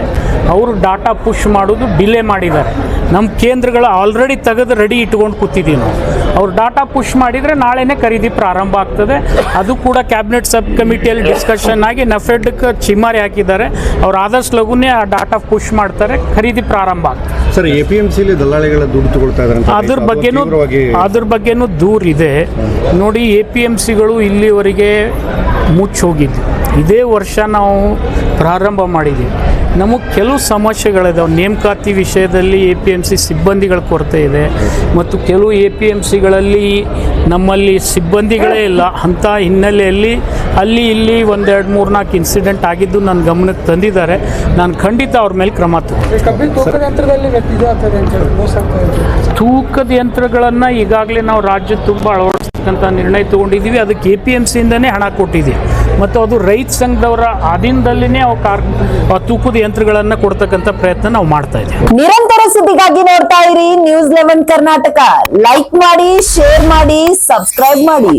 ಅವರು ಡಾಟಾ ಪುಷ್ ಮಾಡೋದು ಡಿಲೇ ಮಾಡಿದ್ದಾರೆ. ನಮ್ಮ ಕೇಂದ್ರಗಳು ಆಲ್ರೆಡಿ ತೆಗೆದು ರೆಡಿ ಇಟ್ಕೊಂಡು ಕೂತಿದ್ದೀವಿ ನಾವು. ಅವ್ರು ಡಾಟಾ ಪುಷ್ ಮಾಡಿದರೆ ನಾಳೆನೇ ಖರೀದಿ ಪ್ರಾರಂಭ ಆಗ್ತದೆ. ಅದು ಕೂಡ ಕ್ಯಾಬಿನೆಟ್ ಸಬ್ ಕಮಿಟಿಯಲ್ಲಿ ಡಿಸ್ಕಷನ್ ಆಗಿ ನಫೆಡ್ಗೆ ಚಿಮಾರಿ ಹಾಕಿದ್ದಾರೆ. ಅವ್ರು ಆದಷ್ಟು ಲಘುನೇ ಆ ಡಾಟಾ ಪುಷ್ ಮಾಡ್ತಾರೆ, ಖರೀದಿ ಪ್ರಾರಂಭ ಆಗ್ತದೆ. ಸರ್, APMCಲಿ ದಲ್ಲಾಳಿಗಳ ದುಡ್ಡು ತಗೊಳ್ತಾ ಇದ್ದಾರೆ, ಅದ್ರ ಬಗ್ಗೆನೂ ದೂರಿದೆ. ನೋಡಿ, APMCಗಳು ಇಲ್ಲಿವರೆಗೆ ಮುಚ್ಚಿ ಹೋಗಿದ್ದು. ಇದೇ ವರ್ಷ ನಾವು ಪ್ರಾರಂಭ ಮಾಡಿದ್ದೀವಿ. ನಮಗೆ ಕೆಲವು ಸಮಸ್ಯೆಗಳಿದಾವೆ. ನೇಮಕಾತಿ ವಿಷಯದಲ್ಲಿ APMC ಸಿಬ್ಬಂದಿಗಳ ಕೊರತೆ ಇದೆ. ಮತ್ತು ಕೆಲವು APMCಗಳಲ್ಲಿ ನಮ್ಮಲ್ಲಿ ಸಿಬ್ಬಂದಿಗಳೇ ಇಲ್ಲ. ಅಂಥ ಹಿನ್ನೆಲೆಯಲ್ಲಿ ಅಲ್ಲಿ ಇಲ್ಲಿ 1, 2, 3, 4 ಇನ್ಸಿಡೆಂಟ್ ಆಗಿದ್ದು ನನ್ನ ಗಮನಕ್ಕೆ ತಂದಿದ್ದಾರೆ. ನಾನು ಖಂಡಿತ ಅವ್ರ ಮೇಲೆ ಕ್ರಮ ತಗೊಳ್ತೀನಿ. ತೂಕದ ಯಂತ್ರಗಳನ್ನು ಈಗಾಗಲೇ ನಾವು ರಾಜ್ಯದ ತುಂಬ ಅಳವಡಿಸ್ತಕ್ಕಂಥ ನಿರ್ಣಯ ತೊಗೊಂಡಿದ್ದೀವಿ. ಅದಕ್ಕೆ APMCಯಿಂದನೇ ಹಣ ಕೊಟ್ಟಿದ್ದೀವಿ. ಮತ್ತು ಅದು ರೈತ ಸಂಘದವರ ಅಧೀನದಲ್ಲಿನೇ ತೂಕದ ಯಂತ್ರಗಳನ್ನು ಕೊಡ್ತಕ್ಕಂಥ ಪ್ರಯತ್ನ ನಾವು ಮಾಡ್ತಾ ಇದ್ದೀವಿ. ನಿರಂತರ ಸುದ್ದಿಗಾಗಿ ನೋಡ್ತಾ ಇರಿ News 11 ಕರ್ನಾಟಕ. ಲೈಕ್ ಮಾಡಿ, ಶೇರ್ ಮಾಡಿ, ಸಬ್ಸ್ಕ್ರೈಬ್ ಮಾಡಿ.